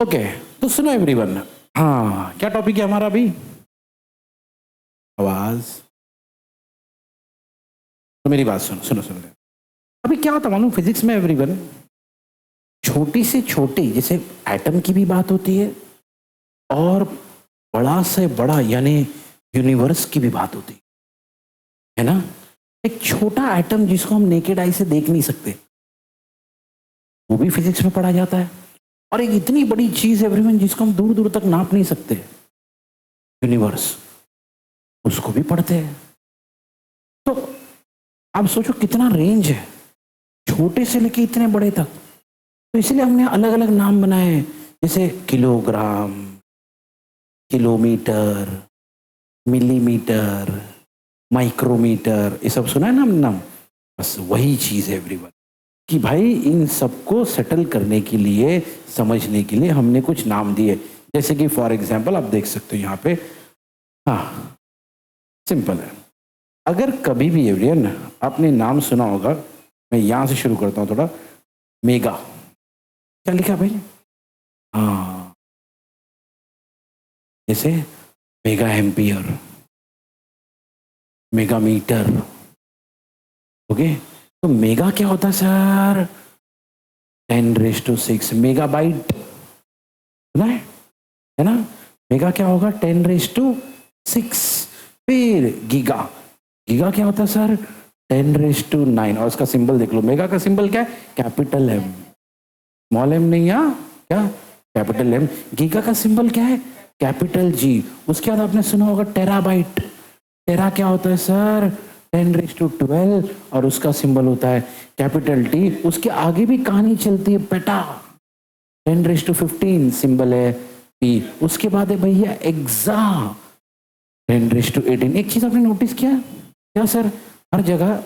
Okay, तो सुनो everyone. हाँ, क्या टॉपिक है हमारा अभी? आवाज। तो मेरी बात सुनो सुनो सुनो। अभी क्या होता मालूम फिजिक्स में एवरीवन, छोटी से छोटी जैसे एटम की भी बात होती है और बड़ा से बड़ा यानी यूनिवर्स की भी बात होती है ना। एक छोटा एटम जिसको हम नेकेड आई से देख नहीं सकते, वो भी फिजिक्स में पढ़ा जाता है। और एक इतनी बड़ी चीज एवरीवन जिसको हम दूर दूर तक नाप नहीं सकते, यूनिवर्स, उसको भी पढ़ते हैं। तो आप सोचो कितना रेंज है, छोटे से लेके इतने बड़े तक। तो इसलिए हमने अलग अलग नाम बनाए हैं, जैसे किलोग्राम, किलोमीटर, मिलीमीटर, माइक्रोमीटर, ये सब सुना है ना हमने नाम। बस वही चीज है एवरीवन कि भाई इन सबको सेटल करने के लिए, समझने के लिए हमने कुछ नाम दिए। जैसे कि फॉर एग्जाम्पल आप देख सकते हो यहाँ पे। हाँ, सिंपल है। अगर कभी भी एवरीवन आपने नाम सुना होगा, मैं यहां से शुरू करता हूं थोड़ा। मेगा, क्या लिखा भाई? हाँ, जैसे mega ampere, mega metre. Okay, तो मेगा क्या होता है सर? 10⁻⁶ मेगाबाइट, सुना है ना? मेगा क्या होगा? 10⁻⁶। फिर गीगा, गीगा क्या होता है सर? 10⁹ और उसका सिंबल देख लो। मेगा का सिंबल क्या है? कैपिटल एम, स्मॉल एम नहीं, क्या कैपिटल एम। गीगा का सिंबल क्या है? Capital G. उसके बाद आपने सुना होगा टेराबाइट। टेरा क्या होता है सर? 10⁻12 और उसका सिंबल होता है कैपिटल टी। उसके आगे भी कहानी चलती है, पेटा 10⁻15 सिंबल है पी। उसके बाद है भैया एग्जा 10⁻18। एक चीज आपने नोटिस किया क्या सर? हर जगह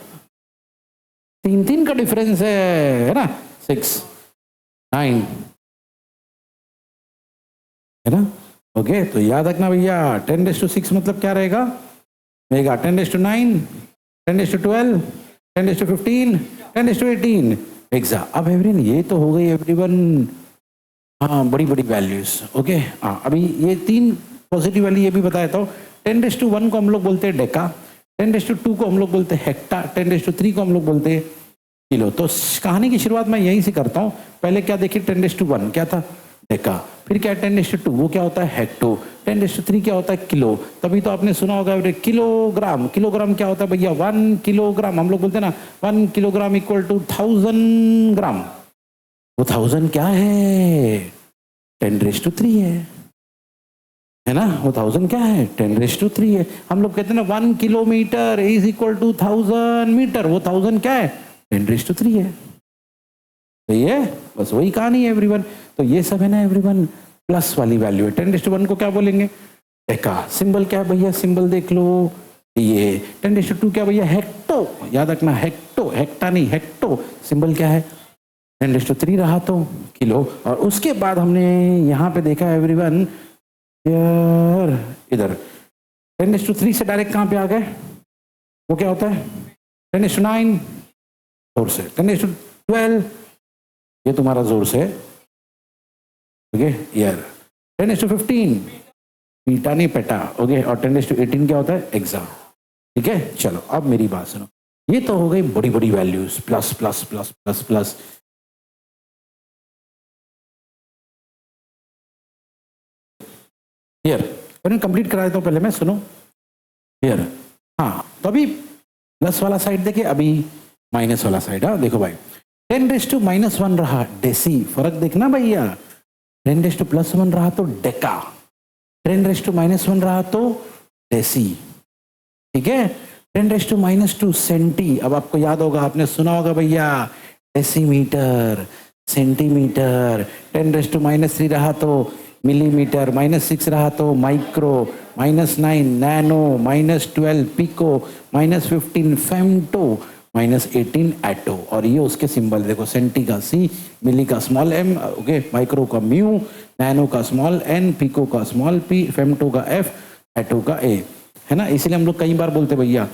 3 का डिफरेंस है ना? 6, 9, है ना? ओके, तो याद रखना भैया 10⁻6 मतलब क्या रहेगा? मेगा 10⁻9, 10⁻12, 10⁻15, 10⁻18 एग्जा। अब एवरीवन ये तो हो गई एवरीवन, हाँ, बड़ी बड़ी वैल्यूज। ओके, हाँ, अभी ये 3 पॉजिटिव वाली ये भी बताया था। 10⁻1 को हम लोग बोलते हैं डेका, 10⁻2 को हम लोग बोलते हैं हेक्टा, 10⁻3 को हम लोग बोलते हैं किलो। तो कहानी की शुरुआत मैं यहीं से करता हूँ। पहले क्या देखिए, 10⁻1 क्या था? डेका। फिर क्या है 10⁻2, वो क्या होता है? हेक्टो। 10⁻3 क्या होता है? किलो। तभी तो आपने सुना होगा किलोग्राम। किलोग्राम क्या होता है भैया? 1 किलोग्राम। हम लोग बोलते हैं ना 1 किलोग्राम इक्वल टू 1000 ग्राम। वो 1000 क्या है? 10⁻3 है ना? वो 1000 क्या है? 10⁻3 है। हम लोग कहते हैं ना 1 kilometre is equal to 1000 metre. वो 1000 क्या है? 10⁻3 है। सही है, बस वही कहानी है एवरीवन। तो ये सब है ना एवरीवन, प्लस वाली वैल्यू है। 10⁻1 को क्या बोलेंगे? डेका। सिंबल क्या है भैया? सिंबल देख लो, ये 10⁻2 क्या भैया? हेक्टो। याद रखना, हेक्टो, हेक्टा नहीं, हेक्टो। सिंबल क्या है? 10⁻3 रहा तो किलो। और उसके बाद हमने यहाँ पे देखा एवरीवन, यार इधर 10⁻3 से डायरेक्ट कहाँ पे आ गए? वो क्या होता है? 10⁻9 जोर से, 10⁻12 ये तुम्हारा जोर से, ओके यार, 10⁻15 पीटा नहीं पेटा, ओके। और 10⁻18 क्या होता है? एग्जा। ठीक है, चलो अब मेरी बात सुनो। ये तो हो गई बड़ी बड़ी values, plus plus plus plus plus. Here complete करा देता हूं पहले मैं, सुनो हियर। हाँ, तो अभी प्लस वाला साइड देखे, अभी माइनस वाला साइड। हाँ देखो भाई, 10⁻−1 रहा डेसी, फर्क देखना भैया। 10⁻+1 रहा तो डेका, 10⁻−1 रहा तो डेसी। ठीक है, 10⁻−2 सेंटी। अब आपको याद होगा, आपने सुना होगा भैया डेसीमीटर, सेंटीमीटर। 10⁻−3 रहा तो मिलीमीटर, -6 रहा तो माइक्रो, -9 नैनो, -12 पिको, -15 फेम्टो, -18 एटो। और ये उसके सिंबल देखो, सेंटी का सी, मिली का स्मॉल एम, ओके, माइक्रो का म्यू, नैनो का स्मॉल एन, पिको का स्मॉल पी, फेम्टो का एफ, एटो का ए, है ना। इसलिए हम लोग कई बार बोलते भैया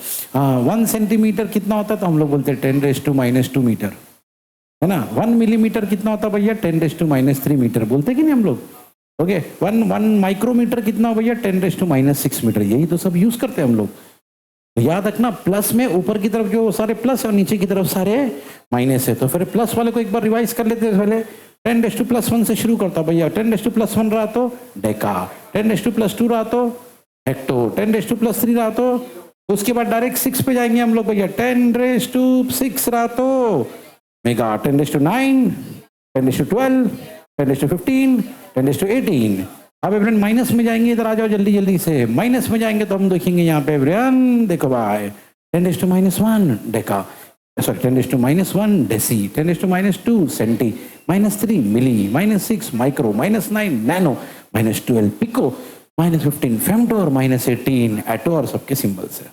1 सेंटीमीटर कितना होता है, तो हम लोग बोलते हैं 10⁻² मीटर। है ना। 1 मिलीमीटर कितना होता है भैया, 10⁻³ मीटर बोलते कि नहीं हम लोग। ओके, वन माइक्रोमीटर कितना हो भैया, 10⁻6 मीटर। यही तो सब यूज करते हैं हम लोग। तो याद रखना, प्लस में ऊपर की तरफ जो सारे प्लस और नीचे की तरफ सारे माइनस है। तो फिर प्लस वाले को एक बार रिवाइज कर लेते हैं। पहले 10⁻1 से शुरू करता भैया, 10⁻1 रहा तो डेका, 10⁻2 रहा तो हेक्टो, 10⁻3 रहा तो, उसके बाद डायरेक्ट 6 पे जाएंगे हम लोग भैया, 10⁻6 रहा तो मेगा, 10⁻9, 10⁻12, 10⁻15, 10⁻18। अब एवरेन माइनस में जाएंगे, इधर आ जाओ जल्दी जल्दी से। माइनस में जाएंगे तो हम देखेंगे यहाँ पे एवरेन, देखो भाई 10⁻1 डेका, सॉरी 10⁻1 डेसी, 10⁻2 सेंटी, -3 मिली, -6 माइक्रो, -9 नैनो, -12 पिको, -15 फेमटोर, -18 एटोर, सबके सिंबल्स है।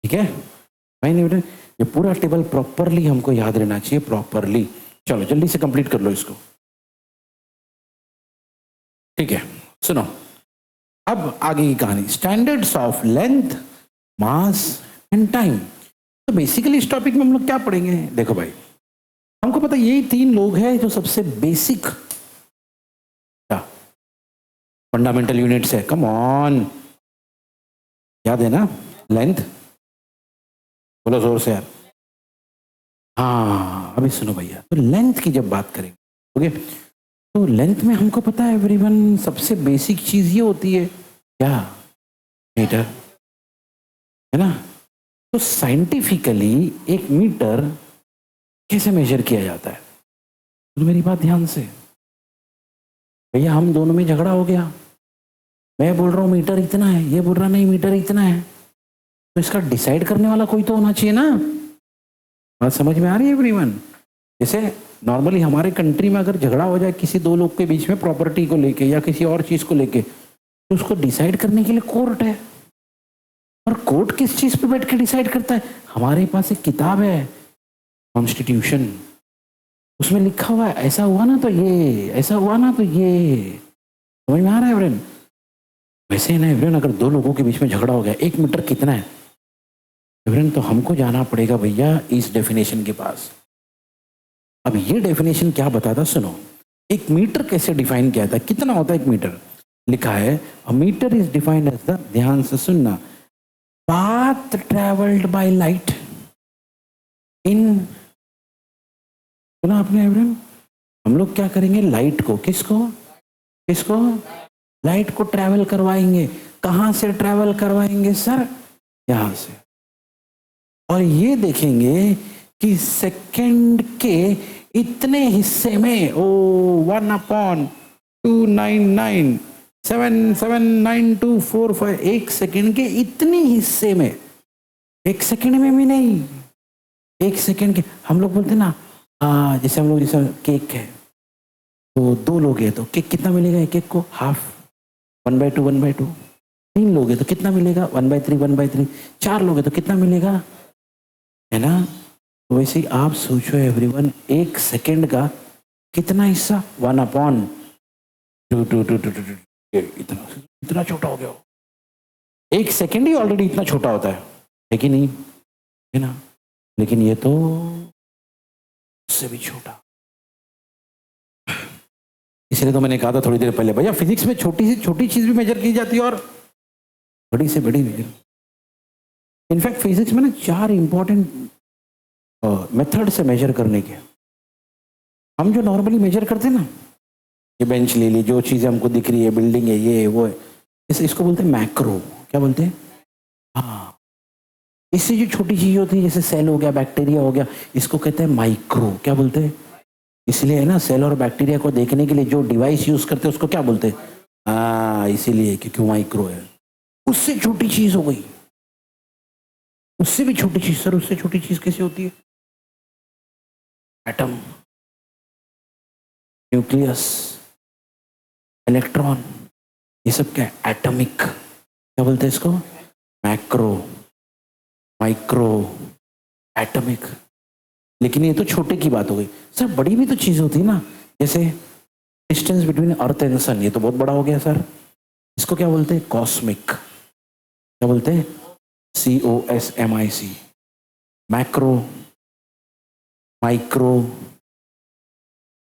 ठीक है भाई, नहीं ये पूरा टेबल प्रॉपरली हमको याद रहना चाहिए, प्रॉपरली। चलो जल्दी से कंप्लीट कर लो इसको। ठीक है, सुनो अब आगे की कहानी, standards of length, mass and time. तो बेसिकली इस टॉपिक में हम लोग क्या पढ़ेंगे, देखो भाई, हमको पता यही 3 लोग हैं जो सबसे बेसिक फंडामेंटल यूनिट्स है। कम ऑन, याद है ना, लेंथ, बोलो जोर से यार। हाँ अभी सुनो भैया, तो लेंथ की जब बात करेंगे, ओके, तो लेंथ में हमको पता है एवरीवन, सबसे बेसिक चीज ये होती है क्या, मीटर, है ना। तो साइंटिफिकली एक मीटर कैसे मेजर किया जाता है, तो मेरी बात ध्यान से, भैया हम दोनों में झगड़ा हो गया, मैं बोल रहा हूँ मीटर इतना है, ये बोल रहा नहीं मीटर इतना है, तो इसका डिसाइड करने वाला कोई तो होना चाहिए ना। बात समझ में आ रही है एवरीवन। जैसे नॉर्मली हमारे कंट्री में अगर झगड़ा हो जाए किसी 2 लोग के बीच में प्रॉपर्टी को लेके या किसी और चीज को लेके, तो उसको डिसाइड करने के लिए कोर्ट है। और कोर्ट किस चीज पे बैठ के डिसाइड करता है, हमारे पास एक किताब है कॉन्स्टिट्यूशन, उसमें लिखा हुआ है ऐसा हुआ ना तो ये, ऐसा हुआ ना तो ये। समझ में आ रहा है एवरीवन। वैसे ही ना एवरीवन, अगर 2 लोगों के बीच में झगड़ा हो गया, 1 मीटर कितना है एवरीवन, तो हमको जाना पड़ेगा भैया इस डेफिनेशन के पास। अब ये डेफिनेशन क्या बताता, सुनो, एक मीटर कैसे डिफाइन किया था, कितना होता है 1 मीटर। लिखा है a metre is defined as the, ध्यान से सुनना, path travelled by light in, सुना आपने एवरीवन, हम लोग क्या करेंगे, लाइट को, किसको किसको, लाइट को ट्रेवल करवाएंगे। कहां से ट्रेवल करवाएंगे सर, यहां से, और ये देखेंगे कि सेकंड के इतने हिस्से में, ओ 1/299779245, 1 सेकंड के इतने हिस्से में, 1 सेकंड में भी नहीं, 1 सेकंड के, हम लोग बोलते ना, जैसे हम लोग, जैसे केक है तो 2 लोग हैं तो केक कितना मिलेगा, एक एक को हाफ, 1/2 1/2, 3 लोग हैं तो कितना मिलेगा, 1/3 1/3, 4 लोग हैं तो कितना मिलेगा, है ना। तो वैसे ही आप सोचो एवरीवन, 1 सेकंड का कितना हिस्सा, 1/2, इतना छोटा हो गया। 1 सेकंड ही ऑलरेडी इतना छोटा होता है कि नहीं, है ना। लेकिन ये तो उससे भी छोटा। इसलिए तो मैंने कहा था थोड़ी देर पहले, भैया फिजिक्स में छोटी से छोटी चीज भी मेजर की जाती है और बड़ी से बड़ी मेजर। इनफैक्ट फिजिक्स में ना 4 इंपॉर्टेंट मेथड से मेजर करने के। हम जो नॉर्मली मेजर करते हैं ना, ये बेंच ले ली, जो चीजें हमको दिख रही है, बिल्डिंग है, ये वो है, इसको बोलते हैं मैक्रो। क्या बोलते हैं, हाँ, इससे जो छोटी चीज होती है, जैसे सेल हो गया, बैक्टीरिया हो गया, इसको कहते हैं माइक्रो। क्या बोलते हैं, इसलिए है ना, सेल और बैक्टीरिया को देखने के लिए जो डिवाइस यूज करते हैं उसको क्या बोलते हैं, इसीलिए क्योंकि माइक्रो है। उससे छोटी चीज हो गई, उससे भी छोटी चीज, सर उससे छोटी चीज कैसे होती है, एटम, न्यूक्लियस, इलेक्ट्रॉन, ये सब क्या है, एटॉमिक। क्या बोलते हैं इसको, मैक्रो, माइक्रो, एटॉमिक। लेकिन ये तो छोटे की बात हो गई। सर बड़ी भी तो चीज होती है ना, जैसे डिस्टेंस बिटवीन अर्थ एंड सन, ये तो बहुत बड़ा हो गया सर, इसको क्या बोलते हैं, कॉस्मिक। क्या बोलते हैं, COSMIC, macro, micro,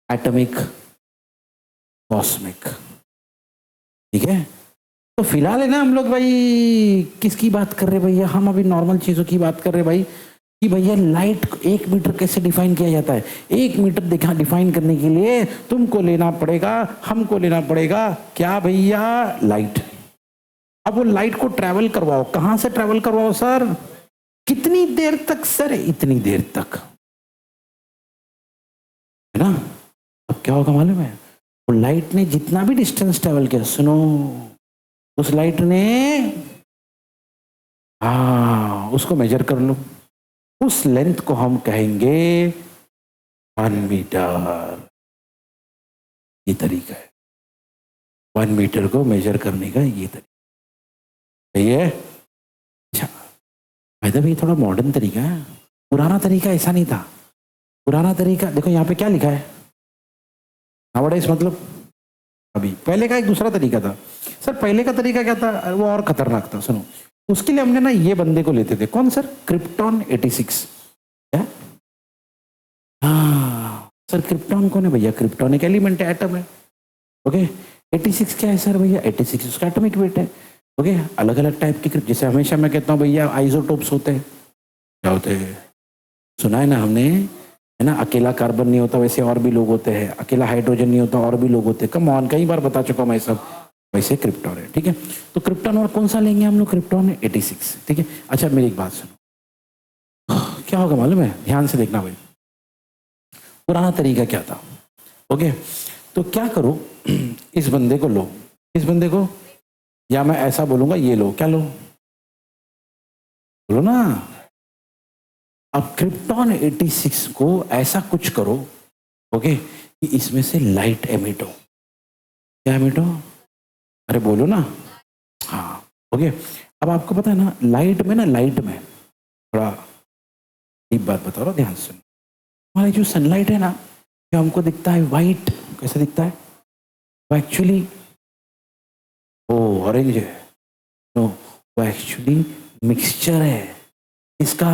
atomic, cosmic. ठीक है, तो फिलहाल है ना हम लोग भाई किसकी बात कर रहे भैया, हम अभी नॉर्मल चीजों की बात कर रहे भाई कि भैया लाइट 1 मीटर कैसे डिफाइन किया जाता है। 1 मीटर दिखा डिफाइन करने के लिए तुमको लेना पड़ेगा, हमको लेना पड़ेगा क्या भैया, लाइट। अब वो लाइट को ट्रेवल करवाओ, कहां से ट्रेवल करवाओ सर, कितनी देर तक सर, इतनी देर तक, है ना। अब क्या होगा मालूम है, वो लाइट ने जितना भी डिस्टेंस ट्रेवल किया, सुनो, उस लाइट ने, हाँ उसको मेजर कर लो, उस लेंथ को हम कहेंगे 1 मीटर। ये तरीका है 1 मीटर को मेजर करने का, ये तरीका सही है। अच्छा भाई, ये थोड़ा मॉडर्न तरीका है, पुराना तरीका ऐसा नहीं था। पुराना तरीका देखो यहाँ पे क्या लिखा है, नाउअडेज मतलब अभी, पहले का एक दूसरा तरीका था सर। पहले का तरीका क्या था, वो और खतरनाक था, सुनो। उसके लिए हमने ना ये बंदे को लेते थे, कौन सर, क्रिप्टॉन 86। क्या, हाँ सर, क्रिप्टॉन कौन है भैया, क्रिप्टॉन एक एलिमेंट है, एटम है। ओके, 86 क्या है सर भैया, 86 उसका एटॉमिक वेट है। ओके, अलग अलग टाइप के, जैसे हमेशा मैं कहता हूँ भैया आइसोटोप्स होते हैं, क्या होते हैं, सुना है ना हमने, है ना, अकेला कार्बन नहीं होता, वैसे और भी लोग होते हैं, अकेला हाइड्रोजन नहीं होता, और भी लोग होते हैं, कम ऑन, कई बार बता चुका हूं मैं सब। वैसे क्रिप्टॉन है, ठीक है। तो क्रिप्टॉन और कौन सा लेंगे हम लोग, क्रिप्टॉन 86, ठीक है। अच्छा मेरी एक बात सुनो, क्या होगा मालूम है, ध्यान से देखना भाई, पुराना तरीका क्या था। ओके, तो क्या करो, इस बंदे को लो, इस बंदे को, या मैं ऐसा बोलूंगा ये लो, क्या लो, बोलो ना। अब क्रिप्टॉन 86 को ऐसा कुछ करो, ओके, कि इसमें से लाइट एमिट हो। क्या एमिट हो, अरे बोलो ना, हाँ ओके। अब आपको पता है ना, लाइट में ना, लाइट में थोड़ा डीप बात बता रहा हूँ, ध्यान से सुनो। हमारी जो सनलाइट है ना, जो हमको दिखता है वाइट, कैसे दिखता है, वो एक्चुअली वो ऑरेंज है, तो वो एक्चुअली मिक्सचर है इसका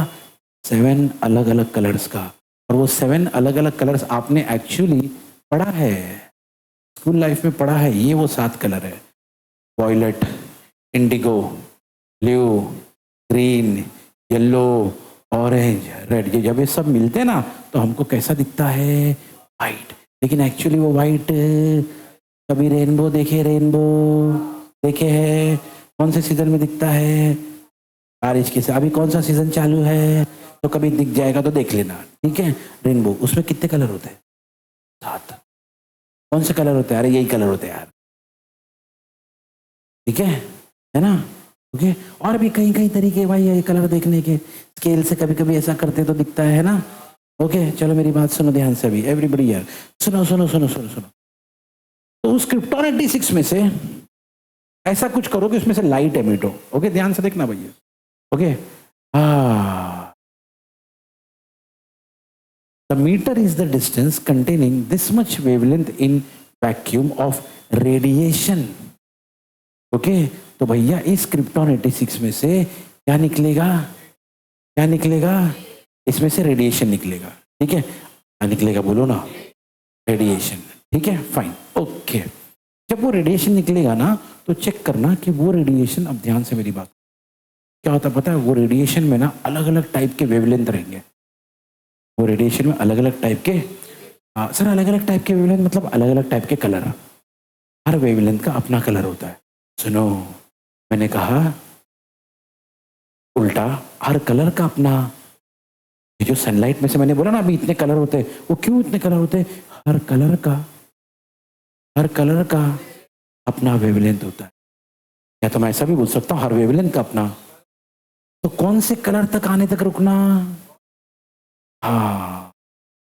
7 अलग अलग कलर्स का। और वो 7 अलग अलग कलर्स आपने एक्चुअली पढ़ा है, स्कूल लाइफ में पढ़ा है, ये वो 7 कलर है, violet, indigo, blue, green, yellow, orange, red. ये जब ये सब मिलते हैं ना, तो हमको कैसा दिखता है, वाइट। लेकिन एक्चुअली वो वाइट, कभी रेनबो देखे, रेनबो देखे है, कौन से सीजन में दिखता है, बारिश के से, अभी कौन सा सीजन चालू है, तो कभी दिख जाएगा तो देख लेना, ठीक है। रेनबो, उसमें कितने कलर होते हैं, 7। कौन से कलर होते हैं, अरे यही कलर होते हैं यार, ठीक है ना। ओके, और भी कई कई तरीके भाई ये कलर देखने के, स्केल से कभी कभी ऐसा करते तो दिखता है ना। ओके चलो मेरी बात सुनो ध्यान से अभी, एवरीबडी यार सुनो सुनो सुनो सुनो सुनो। तो उस क्रिप्टॉन 86 में से ऐसा कुछ करो कि उसमें से लाइट एमिट हो। ओके ध्यान से देखना भैया, okay. The meter is the distance containing this much wavelength in vacuum of radiation. Okay, तो भैया इस क्रिप्टॉन 86 में से क्या निकलेगा, क्या निकलेगा, इसमें से रेडिएशन निकलेगा, ठीक है। क्या निकलेगा बोलो ना, रेडिएशन, ठीक है, फाइन, ओके। जब वो रेडिएशन निकलेगा ना, तो चेक करना कि वो रेडिएशन, अब ध्यान से मेरी बात, क्या होता पता है, वो रेडिएशन में ना अलग अलग टाइप के वेवलेंथ रहेंगे। वो रेडिएशन में अलग अलग टाइप के, सर अलग अलग टाइप के वेवलेंथ मतलब अलग अलग टाइप के कलर, हर वेवलेंथ का अपना कलर होता है। सुनो, मैंने कहा उल्टा, हर कलर का अपना, ये जो सनलाइट में से मैंने बोला ना अभी इतने कलर होते हैं, वो क्यों इतने कलर होते हैं, हर कलर का अपना वेवलेंथ होता है। या तो मैं ऐसा भी बोल सकता हूँ, हर वेवलेंथ का अपना, तो कौन से कलर तक आने तक रुकना, हाँ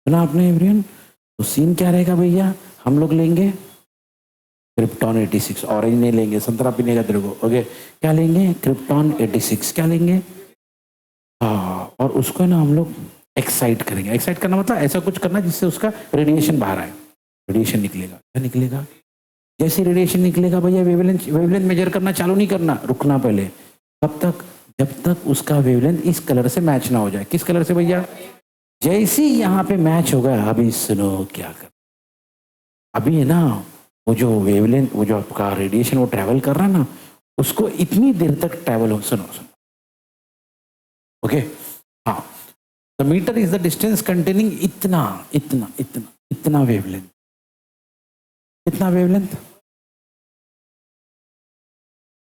सुना आपने एवरीवन। तो सीन क्या रहेगा भैया, हम लोग लेंगे क्रिप्टॉन 86, ऑरेंज नहीं लेंगे, संतरा पीने का तेरे को, ओके। क्या लेंगे, क्रिप्टॉन 86 क्या लेंगे, हाँ, और उसको ना हम लोग एक्साइट करेंगे। एक्साइट करना मतलब ऐसा कुछ करना जिससे उसका रेडिएशन बाहर आए, रेडिएशन निकलेगा। क्या निकलेगा, जैसे रेडिएशन निकलेगा भैया वेवलेंथ मेजर करना चालू नहीं करना, रुकना पहले, कब तक, जब तक उसका वेवलेंथ इस कलर से मैच ना हो जाए। किस कलर से भैया, जैसे ही यहाँ पे मैच हो गया, अभी सुनो क्या कर, अभी है ना वो जो वेवलेंथ, वो जो आपका रेडिएशन वो ट्रैवल कर रहा है ना, उसको इतनी देर तक ट्रैवल हो, सुनो सुनो, ओके, हाँ, the metre is the distance containing इतना इतना इतना इतना वेवलेंथ, इतना वेवलेंथ,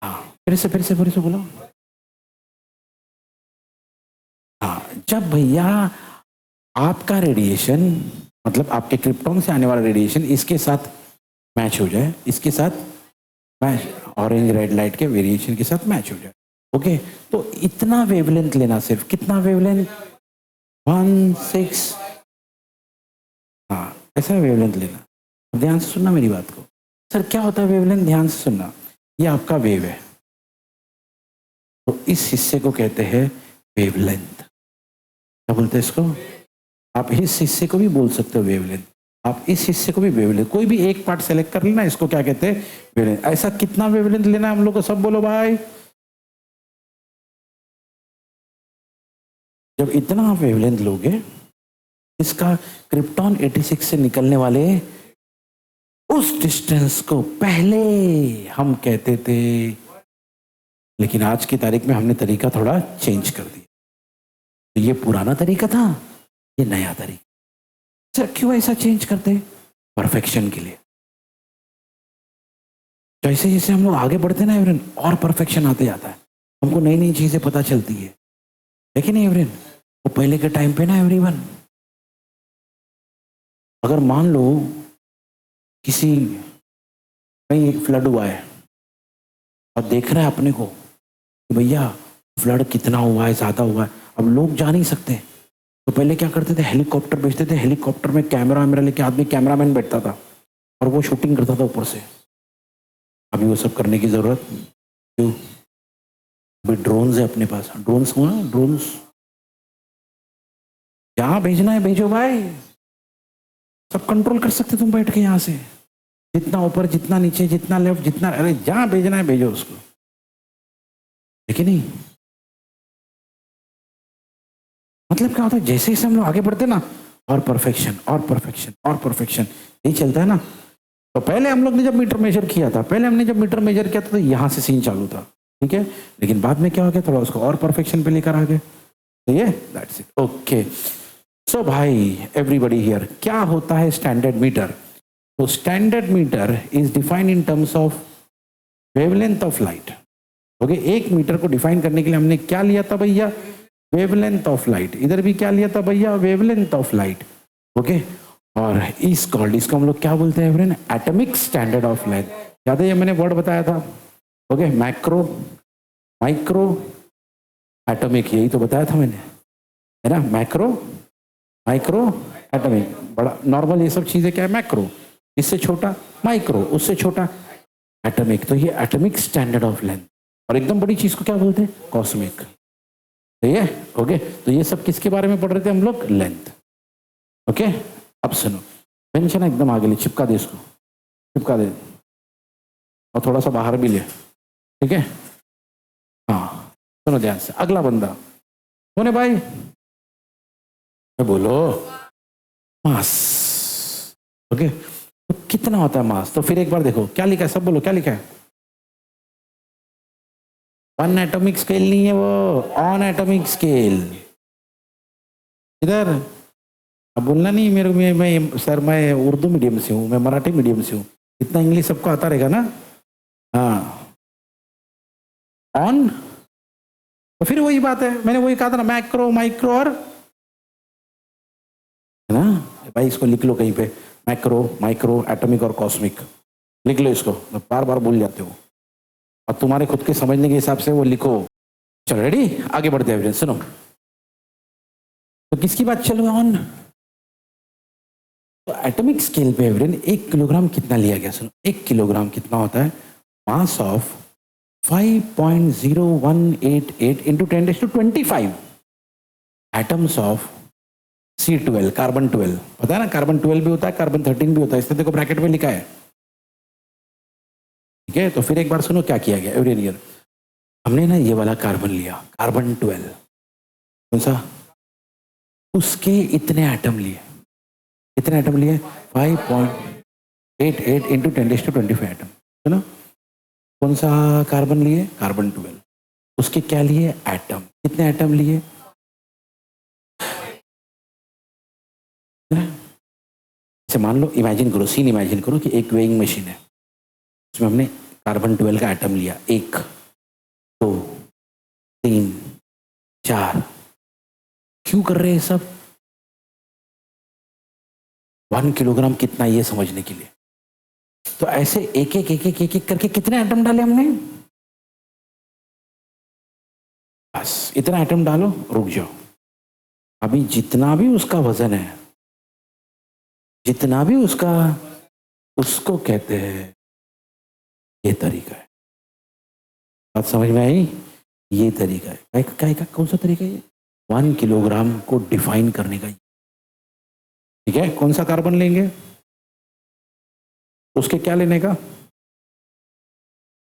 हाँ, फिर से बोलो, हाँ, जब भैया आपका रेडिएशन, मतलब आपके क्रिप्टॉन से आने वाला रेडिएशन इसके साथ मैच हो जाए, इसके साथ मैच, ऑरेंज रेड लाइट के वेरिएशन के साथ मैच हो जाए, ओके, तो इतना वेवलेंथ लेना, सिर्फ कितना वेवलेंथ, 1.6, हाँ, ऐसा वेवलेंथ लेना। ध्यान से सुनना मेरी बात को, सर क्या होता है वेवलेंथ, ध्यान से सुनना, ये आपका वेव है, तो इस हिस्से को कहते हैं वेवलेंथ, क्या बोलते हैं इसको, आप इस हिस्से को भी बोल सकते हो वेवलेंथ, आप इस हिस्से को भी वेवलेंथ, कोई भी एक पार्ट सेलेक्ट कर लेना, इसको क्या कहते हैं वेवलेंथ। ऐसा कितना वेवलेंथ लेना है हम लोग को, सब बोलो भाई, जब इतना आप वेवलेंथ लोगे, इसका क्रिप्टॉन 86 से निकलने वाले उस डिस्टेंस को पहले हम कहते थे, लेकिन आज की तारीख में हमने तरीका थोड़ा चेंज कर दिया, तो ये पुराना तरीका था, ये नया तरीका। सर क्यों ऐसा चेंज करते, परफेक्शन के लिए, जैसे जैसे हम लोग आगे बढ़ते ना एवरेन, और परफेक्शन आते जाता है, हमको नई नई चीजें पता चलती है कि नहीं एवरेन। वो पहले के टाइम पे ना एवरीवन, अगर मान लो किसी कहीं फ्लड हुआ है और देख रहा है अपने को कि भैया फ्लड कितना हुआ है, ज्यादा हुआ है, अब लोग जा नहीं सकते, तो पहले क्या करते थे, हेलीकॉप्टर भेजते थे, हेलीकॉप्टर में कैमरा वैमरा लेके आदमी, कैमरामैन बैठता था और वो शूटिंग करता था ऊपर से। अभी वो सब करने की जरूरत क्यों, अभी ड्रोन्स है अपने पास, ड्रोन्स हो ना, ड्रोन्स जहां भेजना है भेजो भाई, सब कंट्रोल कर सकते तुम बैठ के यहां से, जितना ऊपर जितना नीचे जितना लेफ्ट जितना, अरे जहां भेजना है भेजो उसको, लेकिन नहीं, मतलब क्या होता है, जैसे जैसे हम लोग आगे बढ़ते ना, और परफेक्शन और परफेक्शन और परफेक्शन, यही चलता है ना। तो पहले हम लोग ने जब मीटर मेजर किया था, पहले हमने जब मीटर मेजर किया था तो यहाँ से सीन चालू था, ठीक है, लेकिन बाद में क्या हो गया, थोड़ा उसको और परफेक्शन पे लेकर आ गए, तो ये दैट्स इट, ओके। सो भाई एवरीबॉडी हियर, क्या होता है स्टैंडर्ड मीटर, तो standard metre is defined in terms of wavelength of light, okay, एक मीटर को डिफाइन करने के लिए हमने क्या लिया था भैया, वेवलेंथ ऑफ लाइट, इधर भी क्या लिया था भैया, वेवलेंथ ऑफ लाइट, ओके, और इस कॉल्ड, इसको हम लोग क्या बोलते हैं friend, atomic standard of light, याद है ये मैंने वर्ड बताया था, ओके, मैक्रो माइक्रो एटॉमिक, यही तो बताया था मैंने, है ना, मैक्रो माइक्रो एटॉमिक, बड़ा नॉर्मल ये सब चीजें क्या है, मैक्रो, इससे छोटा माइक्रो, उससे छोटा एटॉमिक, तो ये एटॉमिक स्टैंडर्ड ऑफ लेंथ, और एकदम बड़ी चीज को क्या बोलते हैं, कॉस्मिक, ठीक है, ओके, तो ये सब किसके बारे में पढ़ रहे थे हम लोग, लेंथ, ओके। अब सुनो, पेंशन एकदम आगे ले, चिपका दे इसको, चिपका दे, और थोड़ा सा बाहर भी ले, ठीक है, हाँ, सुनो ध्यान से, अगला बंदा कौन है भाई, बोलो, मास, ओके, तो कितना होता है मास, तो फिर एक बार देखो क्या लिखा है, सब बोलो क्या लिखा है, वन एटॉमिक स्केल नहीं है वो, ऑन एटॉमिक स्केल, इधर अब बोलना नहीं मेरे को, मैं सर मैं उर्दू मीडियम से हूँ, मैं मराठी मीडियम से हूँ, इतना इंग्लिश सबको आता रहेगा ना, हाँ, ऑन, तो फिर वही बात है, मैंने वही कहा था ना, मैक्रो माइक्रो और, है ना भाई, इसको लिख लो कहीं पे, मैक्रो माइक्रो एटॉमिक और कॉस्मिक, लिख लो इसको, बार बार भूल जाते हो, और तुम्हारे खुद के समझने के हिसाब से वो लिखो। चलो रेडी, आगे बढ़ते हैं, सुनो, तो किसकी बात चलो, ऑन, तो एटॉमिक स्केल पे एवरेन 1 किलोग्राम कितना लिया गया, सुनो, 1 किलोग्राम कितना होता है, mass of 5.0188 into 10⁻25 atoms of C12, carbon 12, पता है ना, कार्बन 12 भी होता है, कार्बन 13 भी होता है, इसने देखो ब्रैकेट में लिखा है, ठीक है। तो फिर एक बार सुनो क्या किया गया एवरेन ईयर, हमने ना ये वाला कार्बन लिया, कार्बन 12, कौन सा, उसके इतने एटम लिए, कितने एटम लिए? 5.88 इंटू 10⁻25 एटम, है ना? कौन सा कार्बन लिए? कार्बन 12। उसके क्या लिए? एटम। कितने एटम लिए? जैसे मान लो, इमेजिन करो, सीन इमेजिन करो कि एक वेइंग मशीन है, उसमें हमने कार्बन 12 का एटम लिया, 1 2 3 4। क्यों कर रहे हैं सब? 1 किलोग्राम कितना, ये समझने के लिए। तो ऐसे एक एक एक एक एक एक करके कितने एटम डाले हमने? बस इतना एटम डालो, रुक जाओ। अभी जितना भी उसका वजन है, जितना भी उसका, उसको कहते हैं, ये तरीका है। बात समझ में आई? ये तरीका है। का कौन सा तरीका है ये? 1 किलोग्राम को डिफाइन करने का। ठीक है, कौन सा कार्बन लेंगे, उसके क्या लेने का?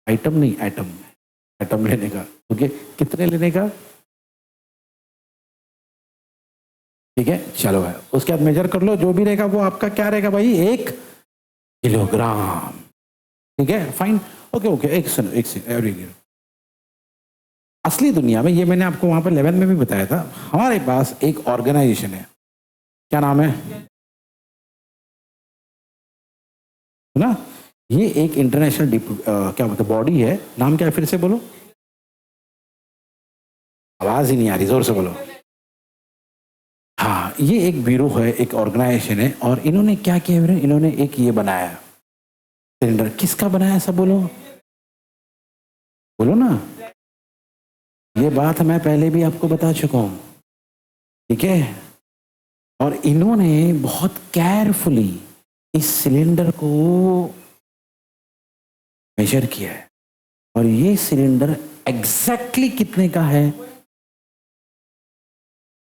आइटम नहीं, एटम। एटम लेने का। ओके, कितने लेने का? ठीक है, चलो भाई, उसके बाद मेजर कर लो, जो भी रहेगा वो आपका क्या रहेगा भाई? 1 किलोग्राम। ठीक है, फाइन। ओके ओके, एक सुनो, एक सेकंड। असली दुनिया में, ये मैंने आपको वहां पर 11 में भी बताया था, हमारे पास एक ऑर्गेनाइजेशन है, क्या नाम है ना? ये एक इंटरनेशनल क्या बोलते बॉडी है, नाम क्या है फिर से बोलो? आवाज ही नहीं आ रही, जोर से बोलो। हाँ, ये एक ब्यूरो है, एक ऑर्गेनाइजेशन है, और इन्होंने क्या किया? इन्होंने एक ये बनाया सिलेंडर। किसका बनाया, सब बोलो, बोलो ना। ये बात मैं पहले भी आपको बता चुका हूं, ठीक है? और इन्होंने बहुत केयरफुली इस सिलेंडर को मेजर किया है, और ये सिलेंडर एग्जैक्टली कितने का है,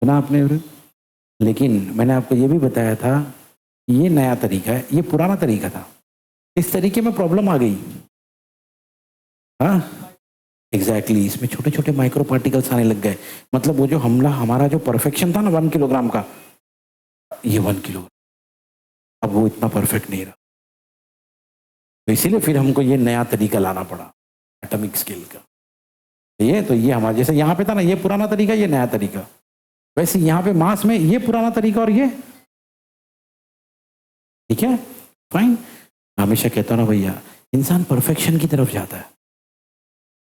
सुना आपने? लेकिन मैंने आपको ये भी बताया था, ये नया तरीका है, ये पुराना तरीका था। इस तरीके में प्रॉब्लम आ गई। हाँ एग्जैक्टली, इसमें छोटे छोटे माइक्रो पार्टिकल्स आने लग गए। मतलब वो जो हमला, हमारा जो परफेक्शन था ना 1 किलोग्राम का, ये 1 किलो अब वो इतना परफेक्ट नहीं रहा। तो इसीलिए फिर हमको ये नया तरीका लाना पड़ा, एटॉमिक स्केल का। ये तो ये हमारा जैसे यहाँ पे था ना, ये पुराना तरीका, ये नया तरीका। वैसे यहाँ पे मास में ये पुराना तरीका और ये, ठीक है, फाइन। हमेशा कहता हूँ ना भैया, इंसान परफेक्शन की तरफ जाता है।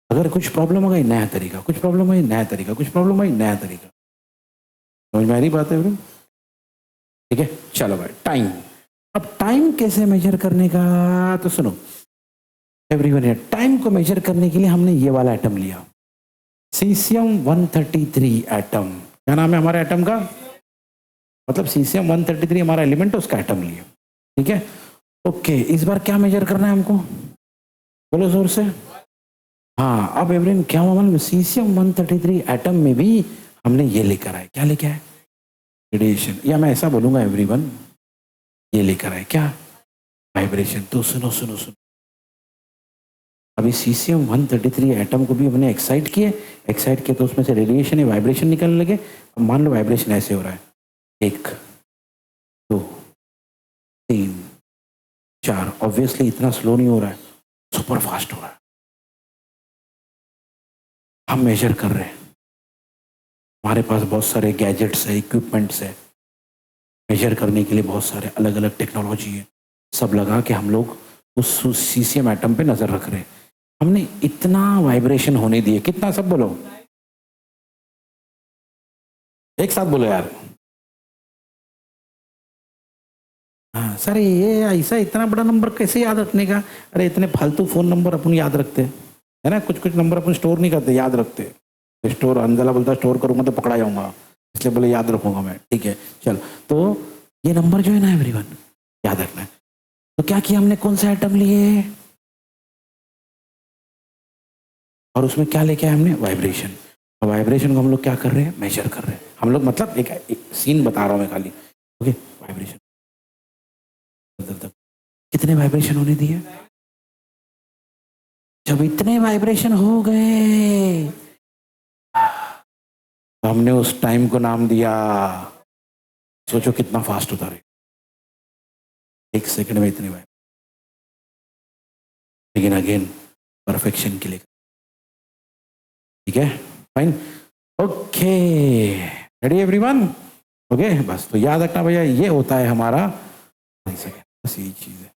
अगर कुछ प्रॉब्लम हो गई, नया तरीका, कुछ प्रॉब्लम हुई, नया तरीका, कुछ प्रॉब्लम हुई, नया तरीका। समझ में आ रही बात है ब्रो? ठीक है, चलो भाई, टाइम। अब टाइम कैसे मेजर करने का, तो सुनो एवरीवन, टाइम को मेजर करने के लिए हमने ये वाला एटम लिया, सीसियम 133 एटम। क्या नाम है हमारे एटम का? मतलब सीसियम 133 हमारा एलिमेंट है, उसका एटम लिया। ठीक है, ओके। इस बार क्या मेजर करना है हमको, बोलो जोर से। हाँ, अब एवरीवन क्या हुआ मालूम? सीसियम 133 एटम में भी हमने ये लेकर आए, क्या लेकर आए? रेडिएशन, या मैं ऐसा बोलूंगा एवरीवन, ये लेकर आए क्या? वाइब्रेशन। तो सुनो सुनो सुनो, अभी सीसियम 133 एटम को भी हमने एक्साइट किए तो उसमें से रेडिएशन या वाइब्रेशन निकलने लगे। अब मान लो वाइब्रेशन ऐसे हो रहा है, 1 2 3 4। ऑब्वियसली इतना स्लो नहीं हो रहा है, सुपर फास्ट हो रहा है। हम मेजर कर रहे हैं, हमारे पास बहुत सारे गैजेट्स है, इक्विपमेंट्स है, मेजर करने के लिए बहुत सारे अलग अलग टेक्नोलॉजी है, सब लगा के हम लोग उस सीसियम एटम पे नजर रख रहे हैं। हमने इतना वाइब्रेशन होने दिए, कितना, सब बोलो, एक साथ बोलो यार। हाँ सर, ये ऐसा इतना बड़ा नंबर कैसे याद रखने का? अरे इतने फालतू फोन नंबर अपन याद रखते हैं, है ना? कुछ कुछ नंबर अपन स्टोर नहीं करते, याद रखते। स्टोर, अंजला बोलता स्टोर करूंगा तो पकड़ा जाऊंगा, इसलिए बोले याद रखूंगा मैं। ठीक है, चल। तो ये नंबर जो है ना एवरीवन, याद रखना है। तो क्या किया हमने, कौन सा आइटम लिए और उसमें क्या लेके आए हमने? वाइब्रेशन। और वाइब्रेशन को हम लोग क्या कर रहे हैं? मेजर कर रहे हैं हम लोग। मतलब एक सीन बता रहा हूं मैं खाली। ओके, वाइब्रेशन कितने वाइब्रेशन होने दिए? जब इतने वाइब्रेशन हो गए तो हमने उस टाइम को नाम दिया सोचो कितना फास्ट होता रहे, 1 सेकंड में इतनी बार। लेकिन अगेन परफेक्शन के लिए, ठीक है, fine, okay, ready everyone, okay, बस तो याद रखना भैया ये होता है हमारा 1 सेकंड, बस यही चीज है,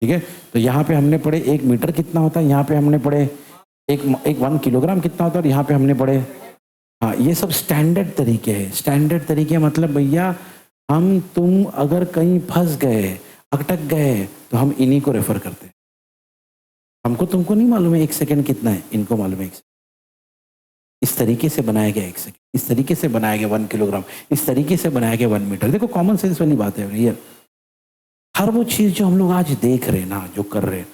ठीक है। तो यहाँ पे हमने पढ़े 1 मीटर कितना होता है, यहाँ पे हमने पढ़े एक 1 किलोग्राम कितना होता है, और यहाँ पे हमने पढ़े, हाँ ये सब स्टैंडर्ड तरीके हैं। स्टैंडर्ड तरीके मतलब भैया हम तुम अगर कहीं फंस गए, अटक गए, तो हम इन्हीं को रेफर करते हैं। हमको तुमको नहीं मालूम है 1 सेकंड कितना है, इनको मालूम है 1 सेकंड। इस तरीके से बनाया गया 1 सेकंड, इस तरीके से बनाया गया 1 किलोग्राम, इस तरीके से बनाया गया 1 मीटर। देखो कॉमन सेंस वाली बात है ये, हर वो चीज जो हम लोग आज देख रहे हैं ना, जो कर रहे हैं,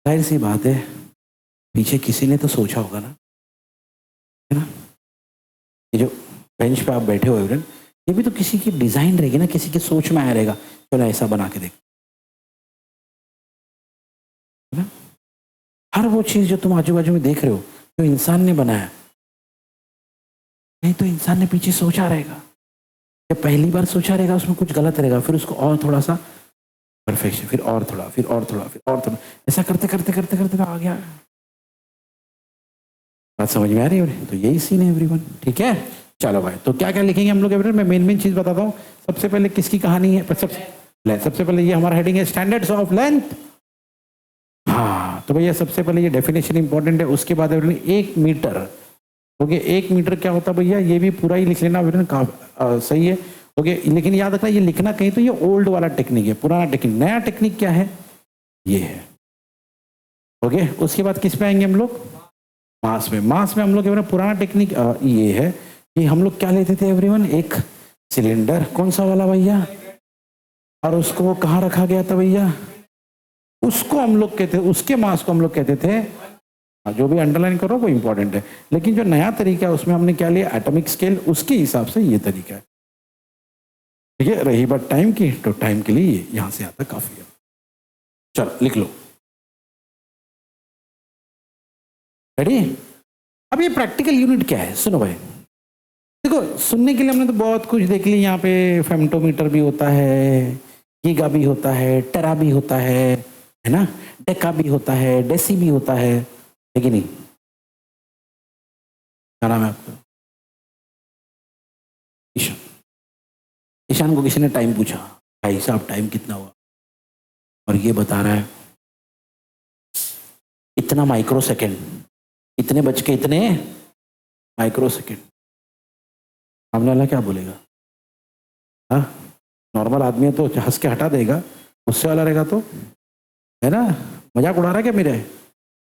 जाहिर सी बात है पीछे किसी ने तो सोचा होगा ना, है ना। ये जो बेंच पे आप बैठे हो एवरेन, ये भी तो किसी की डिजाइन रहेगी ना, किसी की सोच में आया रहेगा, चलो ऐसा बना के देख, है ना। हर वो चीज जो तुम आजू बाजू में देख रहे हो, जो इंसान ने बनाया, नहीं तो इंसान ने पीछे सोचा रहेगा। जब पहली बार सोचा रहेगा उसमें कुछ गलत रहेगा, फिर उसको और थोड़ा सा परफेक्शन, फिर और थोड़ा, फिर और थोड़ा, फिर और थोड़ा, ऐसा करते करते करते करते तो आ गया। बात समझ में आ रही है? तो यही सीन है एवरीवन, ठीक है। चलो भाई, तो क्या क्या लिखेंगे हम लोग एवरीवन, मैं मेन चीज बताता हूँ। सबसे पहले किसकी कहानी है, सबसे पहले ये हमारा हेडिंग है स्टैंडर्ड्स ऑफ लेंथ। हाँ तो भैया सबसे पहले ये डेफिनेशन इंपॉर्टेंट है, उसके बाद 1 मीटर, ओके, 1 मीटर क्या होता है भैया, ये भी पूरा ही लिख लेना सही है, ओके। लेकिन याद रखना ये लिखना कहीं तो ये ओल्ड वाला टेक्निक है, पुराना टेक्निक। नया टेक्निक क्या है, ये है, ओके। उसके बाद किस पे आएंगे हम लोग, मास में। मास में हम लोग पुराना टेक्निक ये है कि हम लोग क्या लेते थे एवरीवन, एक सिलेंडर, कौन सा वाला भैया, और उसको कहाँ रखा गया था भैया, उसको हम लोग कहते, उसके मास को हम लोग कहते थे, जो भी अंडरलाइन करो वो इंपॉर्टेंट है। लेकिन जो नया तरीका है उसमें हमने क्या लिया, एटॉमिक स्केल, उसके हिसाब से ये तरीका है, ठीक है। रही बात टाइम की, तो टाइम के लिए यहां से आता काफी है। चलो लिख लो, रेडी। अब ये प्रैक्टिकल यूनिट क्या है, सुनो भाई, देखो सुनने के लिए हमने तो बहुत कुछ देख लिया, यहाँ पे फेम्टोमीटर भी होता है, गीगा भी होता है, टेरा भी होता है ना, डेका भी होता है, डेसी भी होता है कि नहीं। क्या नाम है आपका, ईशान। ईशान को किसी ने टाइम पूछा, भाई साहब टाइम कितना हुआ, और ये बता रहा है इतना माइक्रो सेकेंड, इतने बज के इतने माइक्रो सेकेंड। सामने वाला क्या बोलेगा, हाँ नॉर्मल आदमी है तो हंस के हटा देगा, उससे वाला रहेगा तो, है ना, मजाक उड़ा रहा है क्या मेरे,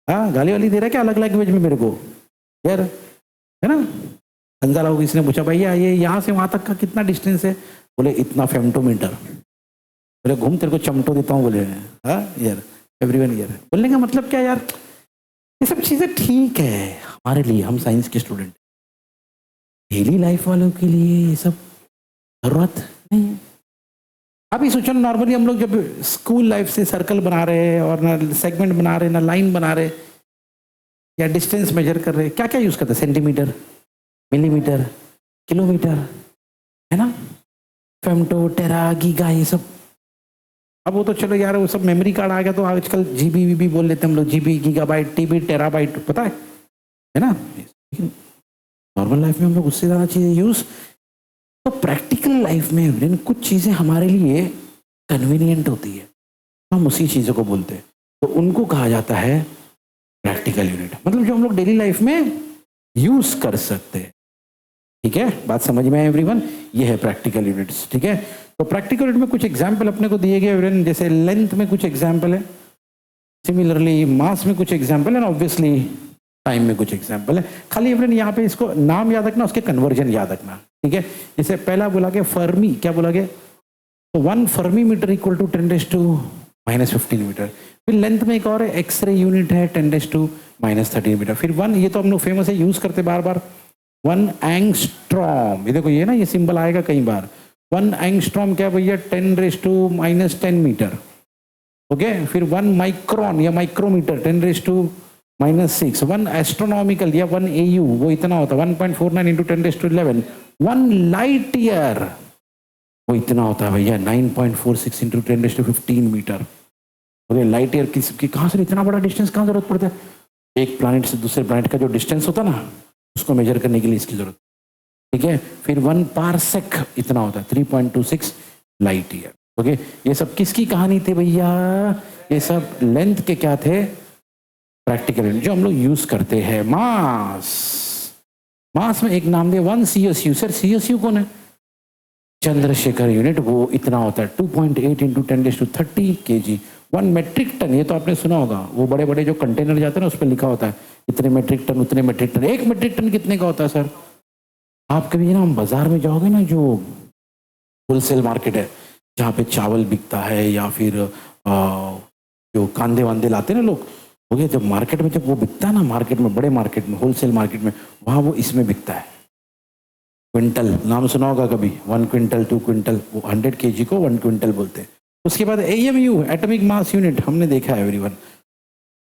हाँ गाली वाली दे रहा है क्या अलग लैंग्वेज में मेरे को यार, है ना। अंजाला को किसी ने पूछा भैया ये यहाँ से वहां तक का कितना डिस्टेंस है, बोले इतना फेम्टोमीटर। बोले घूम तेरे को चमटो देता हूँ, बोले हाँ यार एवरीवन यार। बोलने का मतलब क्या यार, ये सब चीजें ठीक है हमारे लिए, हम साइंस के स्टूडेंट, डेली लाइफ वालों के लिए ये सब जरूरत नहीं है। अभी सोचो नॉर्मली हम लोग जब स्कूल लाइफ से सर्कल बना रहे हैं, और ना सेगमेंट बना रहे, ना लाइन बना रहे, या डिस्टेंस मेजर कर रहे, क्या क्या यूज करते हैं, सेंटीमीटर, मिलीमीटर, किलोमीटर, है ना, फेम्टो, टेरा, गीगा, ये सब। अब वो तो चलो यार वो सब मेमोरी कार्ड आ गया, तो आजकल जीबी वीबी बोल लेते हैं हम लोग, जीबी, गीगाबाइट, टीबी, टेराबाइट, पता है ना। नॉर्मल लाइफ में हम लोग उससे ज्यादा चीजें यूज, तो प्रैक्टिकल लाइफ में कुछ चीजें हमारे लिए कन्वीनियंट होती है, हम उसी चीजों को बोलते हैं, तो उनको कहा जाता है प्रैक्टिकल यूनिट, मतलब जो हम लोग डेली लाइफ में यूज कर सकते हैं, ठीक है। बात समझ में आए एवरीवन, ये है प्रैक्टिकल यूनिट्स, ठीक है। तो प्रैक्टिकल यूनिट में कुछ एग्जाम्पल अपने को दिए गए एवरीवन, जैसे लेंथ में कुछ एग्जाम्पल है, सिमिलरली मास में कुछ एग्जाम्पल है, ऑब्वियसली टाइम में कुछ एग्जाम्पल है। खाली एवरीवन यहाँ पे इसको नाम याद रखना, उसके कन्वर्जन याद रखना, ठीक है। जैसे पहला बोला गया फर्मी, क्या बोला गया, तो 1 fermi metre equal to 10⁻⁻15 metre. फिर लेंथ में एक और है, एक्सरे यूनिट है 10⁻⁻13 मीटर। फिर 1, ये तो हम लोग फेमस है, यूज करते बार बार, 1 एंगस्ट्रॉम, ये देखो ये ना, ये सिंबल आएगा कई बार। 1 एंगस्ट्रॉम क्या भैया, 10⁻⁻10 मीटर, ओके। फिर 1 माइक्रोन या माइक्रोमीटर 10⁻⁻6। 1 एस्ट्रोनॉमिकल या 1 AU, वो इतना होता है 1.49 × 10⁻11। 1 लाइट ईयर, वो इतना होता है भैया 9.46 into 10⁻15 metre. Okay, light year की कहाँ से इतना बड़ा डिस्टेंस कहाँ जरूरत पड़ता है? एक प्लैनेट से दूसरे प्लैनेट का जो डिस्टेंस होता है ना, उसको मेजर करने के लिए इसकी जरूरत, ठीक है। फिर 1 पारसेक इतना होता है 3.26 लाइट ईयर। ओके, ये सब किसकी कहानी थे भैया? ये सब लेंथ के क्या थे? प्रैक्टिकल जो हम लोग यूज करते हैं। मास, मास में एक नाम दे 1 CSU। सर CSU कौन है? चंद्रशेखर यूनिट। वो इतना होता है 2.8 इंटू 10⁻30 kg। 1 मेट्रिक टन, ये तो आपने सुना होगा, वो बड़े बड़े जो कंटेनर जाते हैं ना उस पर लिखा होता है इतने मेट्रिक टन, उतने मेट्रिक टन। 1 मेट्रिक टन कितने का होता है सर? आप कभी ना बाजार में जाओगे ना, जो होलसेल मार्केट है जहाँ पे चावल बिकता है या फिर जो कांदे वांदे लाते हैं ना लोग, हो गया जब मार्केट में, जब वो बिकता है ना मार्केट में, बड़े मार्केट में, होलसेल मार्केट में, वहाँ वो इसमें बिकता है। क्विंटल नाम सुना होगा कभी, 1 क्विंटल 2 क्विंटल, वो 100 kg को 1 क्विंटल बोलते हैं। उसके बाद AMU एटॉमिक मास यूनिट हमने देखा है एवरीवन,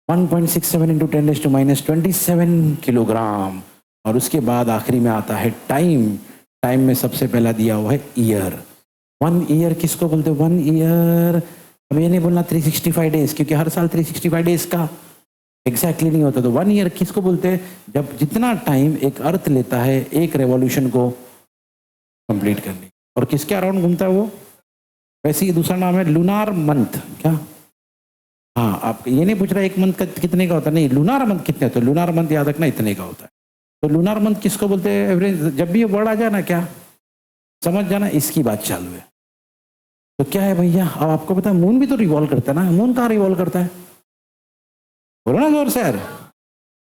1.67 इंटू 10⁻27 किलोग्राम। और उसके बाद आखिरी में आता है टाइम। टाइम में सबसे पहला दिया हुआ है ईयर। 1 ईयर किसको बोलते हैं? 1 ईयर, अब ये नहीं बोलना 365 डेज, क्योंकि हर साल 365 डेज का एग्जैक्टली नहीं होता। तो 1 ईयर किसको बोलते हैं? जब जितना टाइम एक अर्थ लेता है एक रेवोल्यूशन को कंप्लीट करने, और किसके अराउंड घूमता है वो? वैसे ही दूसरा नाम है लूनार मंथ। क्या? हाँ, आप ये नहीं पूछ रहा एक मंथ का कितने का होता है, नहीं, लूनार मंथ कितने होते हैं? लूनार मंथ याद रखना इतने का होता है। तो लूनार मंथ किसको बोलते हैं? एवरेज। जब भी ये वर्ड आ जाए ना, क्या समझ जाना इसकी बात चालू है। तो क्या है भैया, अब आपको पता है मून भी तो रिवॉल्व करता है ना। मून कहाँ रिवॉल्व करता है? बोलो ना जोर से यार।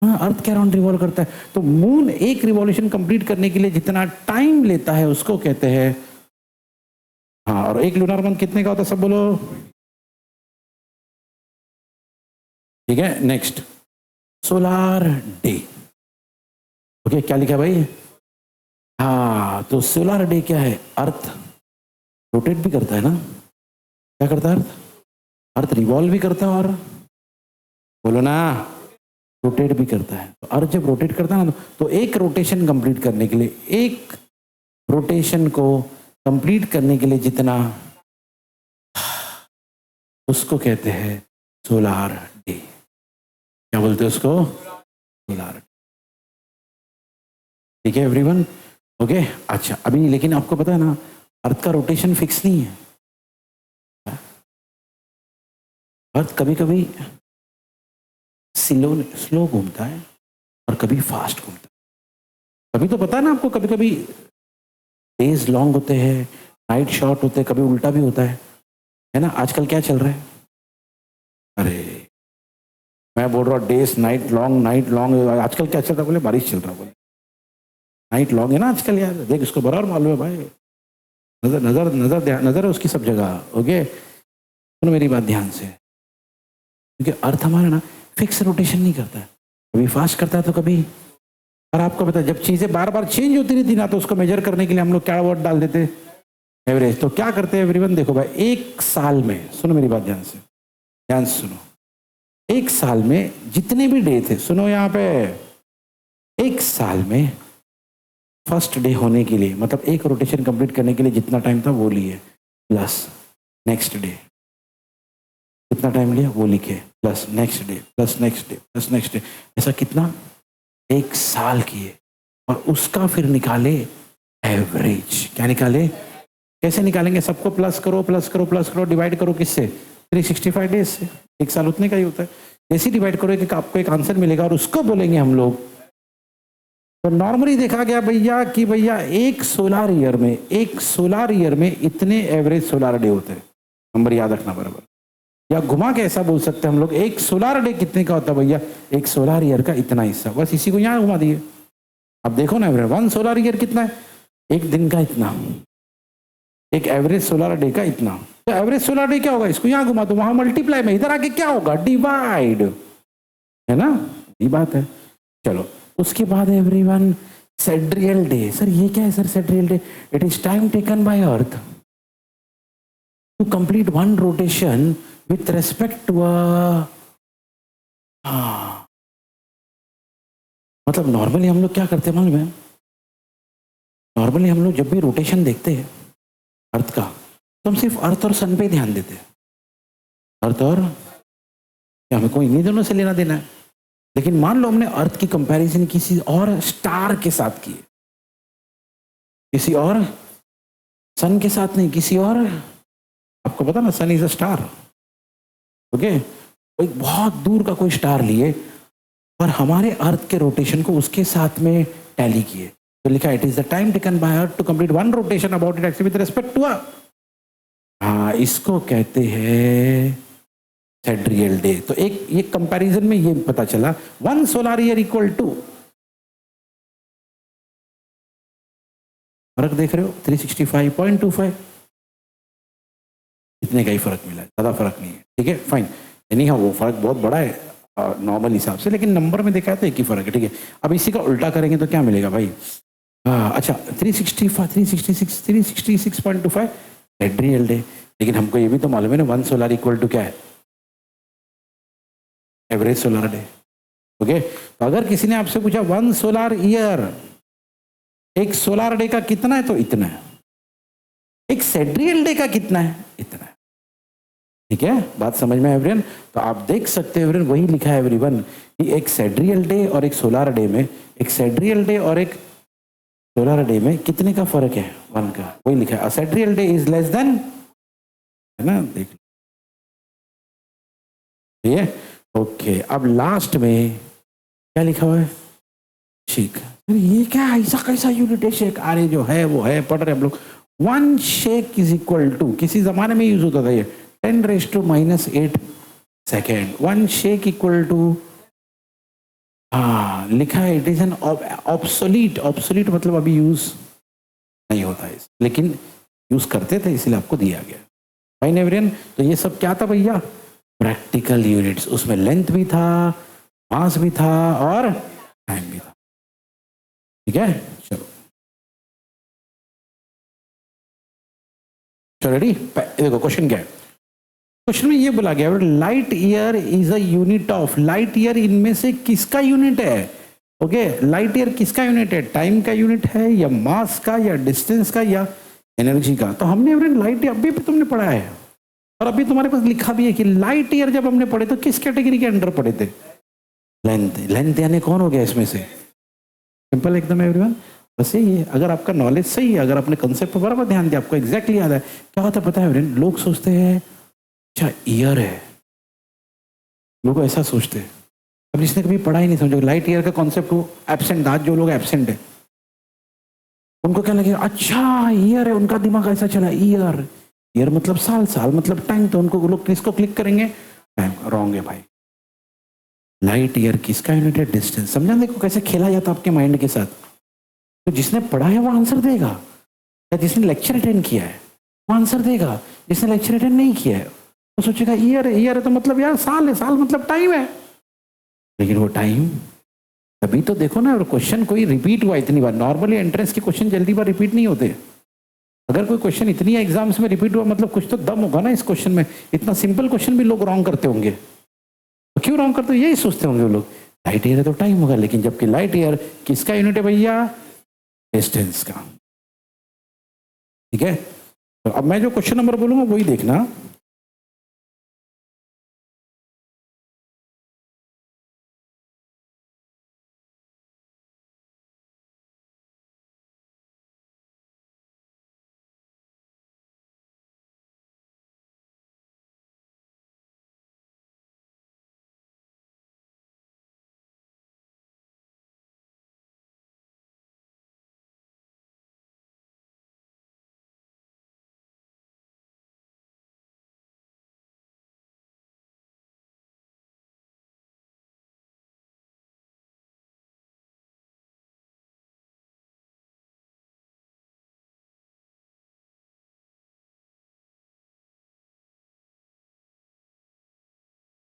हाँ, अर्थ के अराउंड रिवॉल्व करता है। तो मून एक रिवॉल्यूशन कंप्लीट करने के लिए जितना टाइम लेता है उसको कहते हैं। हाँ, और एक लूनार मंथ कितने का होता है? सब बोलो। ठीक है, नेक्स्ट सोलार डे। ओके, क्या लिखा भाई? हाँ, तो सोलार डे क्या है? अर्थ रोटेट भी करता है ना। क्या करता है अर्थ? अर्थ रिवॉल्व भी करता है, और बोलो ना, रोटेट भी करता है। तो अर्थ जब रोटेट करता है ना, तो एक रोटेशन कंप्लीट करने के लिए, एक रोटेशन को कंप्लीट करने के लिए जितना, उसको कहते हैं सोलार डे। क्या बोलते हैं उसको? सोलार। ठीक है एवरीवन। ओके, अच्छा, अभी लेकिन आपको पता है ना, अर्थ का रोटेशन फिक्स नहीं है। अर्थ कभी कभी स्लो घूमता है और कभी फास्ट घूमता है। कभी तो पता है ना आपको, कभी कभी डेज लॉन्ग होते हैं, नाइट शॉर्ट होते हैं, कभी उल्टा भी होता है ना। आजकल क्या चल रहा है? अरे मैं बोल रहा हूँ days night long, night long. आजकल क्या चल रहा है? बोले बारिश चल रहा है। बोले नाइट लॉन्ग है ना आजकल यार, देख इसको बराबर मालूम है भाई। नजर नजर नजर नजर है उसकी सब जगह। ओके, सुनो मेरी बात ध्यान से, क्योंकि अर्थ हमारा ना फिक्स रोटेशन नहीं करता है, कभी फास्ट करता है तो कभी। और आपको पता है जब चीजें बार बार चेंज होती रहती ना, तो उसको मेजर करने के लिए हम लोग क्या वर्ड डाल देते? एवरेज। तो क्या करते हैं एवरीवन, देखो भाई, एक साल में, सुनो मेरी बात ध्यान से, ध्यान से सुनो, एक साल में जितने भी डे थे, सुनो यहाँ पे, एक साल में फर्स्ट डे होने के लिए, मतलब एक रोटेशन कंप्लीट करने के लिए जितना टाइम था वो लिए, प्लस नेक्स्ट डे कितना टाइम लिया वो लिखे, plus next day, plus next day, plus next day, ऐसा कितना? एक साल किए, और उसका फिर निकाले एवरेज। क्या निकाले? कैसे निकालेंगे? सबको प्लस करो, प्लस करो, प्लस करो, डिवाइड करो किससे? 365 डेज से। एक साल उतने का ही होता है। जैसे डिवाइड करो कि आपको एक आंसर मिलेगा, और उसको बोलेंगे हम लोग। तो नॉर्मली देखा गया भैया कि भैया एक सोलार ईयर में, एक सोलार ईयर में इतने एवरेज सोलार डे होते हैं। नंबर याद रखना बराबर। या घुमा के ऐसा बोल सकते हैं हम लोग, एक सोलार डे कितने का होता है भैया? एक सोलार ईयर का इतना हिस्सा, बस इसी को यहाँ घुमा दिए। अब देखो ना एवरेज, 1 सोलार ईयर कितना है? एक दिन का इतना, एक एवरेज सोलार डे का इतना। तो एवरेज सोलार डे क्या होगा? इसको यहाँ घुमा दो, वहां मल्टीप्लाई में, इधर आके क्या होगा? डिवाइड, है ना, ये बात है। चलो, उसके बाद एवरीवन सेड्रियल डे। सर ये क्या है sir sidereal day? It is time taken by earth to complete one rotation with respect to मतलब नॉर्मली हम लोग क्या करते हैं मालूम है? नॉर्मली हम लोग जब भी रोटेशन देखते हैं, अर्थ का, तो हम सिर्फ अर्थ और सन पे ध्यान देते हैं। अर्थ और क्या, हमें कोई इन्हीं दोनों से लेना देना है। लेकिन मान लो हमने अर्थ की कंपैरिजन किसी और स्टार के साथ की, किसी और सन के साथ नहीं, किसी और, आपको पता ना सन इज अ स्टार, ओके, एक बहुत दूर का कोई स्टार लिए और हमारे अर्थ के रोटेशन को उसके साथ में टैली किए, तो लिखा it is the time taken by earth to complete one rotation about it axis with respect to earth. हाँ, इसको कहते हैं सेड्रियल डे। तो एक ये कंपैरिजन में ये पता चला 1 सोलर ईयर इक्वल टू, फर्क देख रहे हो 365.25, इतने का ही फर्क मिला है, ज्यादा फर्क नहीं है, ठीक है फाइन। यानी हाँ वो फर्क बहुत बड़ा है नॉर्मल हिसाब से, लेकिन नंबर में देखा है तो एक ही फर्क है, ठीक है। अब इसी का उल्टा करेंगे तो क्या मिलेगा भाई, अच्छा 366.25 सेड्रियल डे। लेकिन हमको ये भी तो मालूम है ना 1 सोलर इक्वल टू क्या है, एवरेज सोलर डे, ओके। तो अगर किसी ने आपसे पूछा 1 सोलर ईयर, एक सोलर डे का कितना है, तो इतना है। एक सेड्रियल डे का कितना है, इतना है, ठीक है, बात समझ में एवरीवन। तो आप देख सकते हैं एवरीवन, वही लिखा है एवरीवन कि एक सेड्रियल डे और एक सोलर डे में, एक सेड्रियल डे और एक सोलर डे में कितने का फर्क है, 1 का, वही लिखा है, अ सेड्रियल डे इज लेस देन, है ना, देख लीजिए, ओके। अब लास्ट में क्या लिखा हुआ है, शेक, ये क्या ऐसा कैसा यूनिट है शेक, अरे जो है वो है, पढ़ रहे हम लोग। 1 शेक इज इक्वल टू, किसी जमाने में यूज होता था ये, 10⁻⁻8 सेकेंड। 1 शेक इक्वल टू, हाँ लिखा है it is an obsolete, obsolete मतलब अभी यूज नहीं होता है, लेकिन यूज करते थे इसलिए आपको दिया गया, फाइन एवरीवन। तो ये सब क्या था भैया, प्रैक्टिकल यूनिट्स, उसमें लेंथ भी था, मास भी था और टाइम भी था, ठीक है। चलो चलो रेडी, देखो क्वेश्चन क्या है। क्वेश्चन में ये बोला गया light year is a unit of, light year इनमें से किसका यूनिट है, ओके, लाइट ईयर किसका यूनिट है, टाइम का यूनिट है या मास का या डिस्टेंस का या एनर्जी का। तो हमने लाइट ईयर अभी भी तुमने पढ़ा है और अभी तुम्हारे पास लिखा भी है कि लाइट ईयर जब हमने पढ़े तो किस कैटेगरी के अंडर पढ़े थे, लेंथ, लेंथ यानी कौन हो गया इसमें से, सिंपल एकदम एवरीवन। बस यही है, अगर आपका नॉलेज सही है, अगर आपने कंसेप्ट पर बराबर ध्यान दिया, आपको एग्जैक्टली याद है, क्या होता है पता है एवरीवन, लोग सोचते हैं अच्छा ईयर है, लोग ऐसा सोचते हैं। अब जिसने कभी पढ़ा ही नहीं समझो लाइट ईयर का कॉन्सेप्ट को, एब्सेंट, आज जो लोग एब्सेंट है उनको क्या लगेगा, अच्छा ईयर है, उनका दिमाग ऐसा चला, ईयर, ईयर मतलब साल, साल मतलब टाइम, तो उनको लोग किसको क्लिक करेंगे, टाइम। रॉन्ग है भाई, लाइट ईयर किसका यूनिट है, डिस्टेंस। समझा, देखो कैसे खेला जाता आपके माइंड के साथ। तो जिसने पढ़ा है वो आंसर देगा, या जिसने लेक्चर अटेंड किया है वो आंसर देगा, जिसने लेक्चर अटेंड नहीं किया है वो सोचेगा ईयर है, ईयर है तो मतलब यार साल है, साल मतलब टाइम है। लेकिन वो टाइम, तभी तो देखो ना क्वेश्चन कोई रिपीट हुआ इतनी बार, नॉर्मली एंट्रेंस के क्वेश्चन जल्दी बार रिपीट नहीं होते। अगर कोई क्वेश्चन इतनी एग्जाम्स में रिपीट हुआ मतलब कुछ तो दम होगा ना इस क्वेश्चन में, इतना सिंपल क्वेश्चन भी लोग रॉन्ग करते होंगे। तो क्यों रॉन्ग करते, यही सोचते होंगे वो लोग, लाइट ईयर है तो टाइम होगा, लेकिन जबकि लाइट ईयर किसका यूनिट है भैया, डिस्टेंस का, ठीक है। तो अब मैं जो क्वेश्चन नंबर बोलूंगा वही देखना।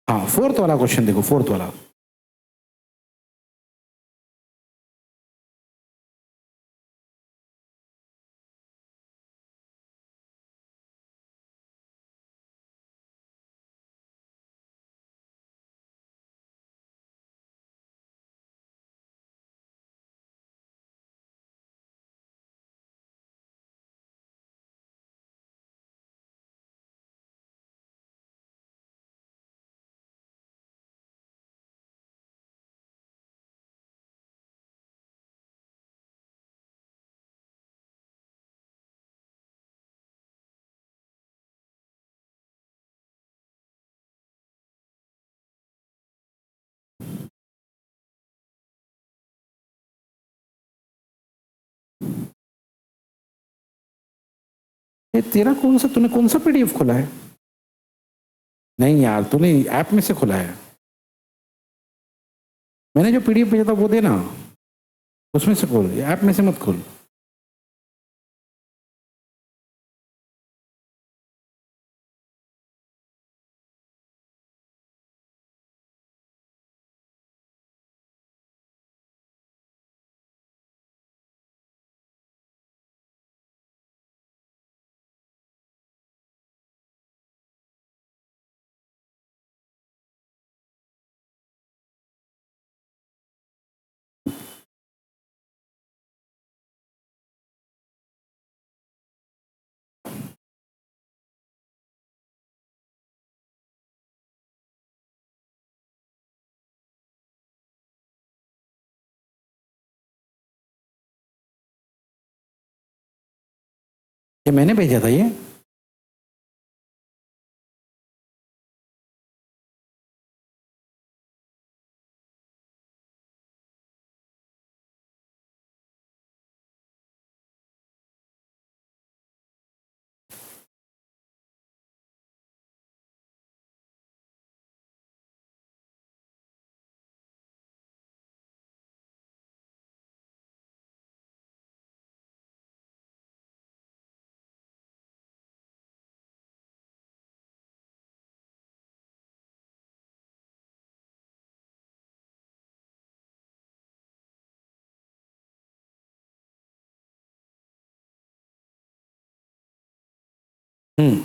हाँ, फोर्थ वाला क्वेश्चन देखो, फोर्थ वाला। ये तेरा तूने कौन सा पीडीएफ खोला है? नहीं यार, तूने ऐप में से खोला है। मैंने जो पीडीएफ भेजा था वो देना, उसमें से खोल, ऐप में से मत खोल। ये मैंने भेजा था ये। हम्म।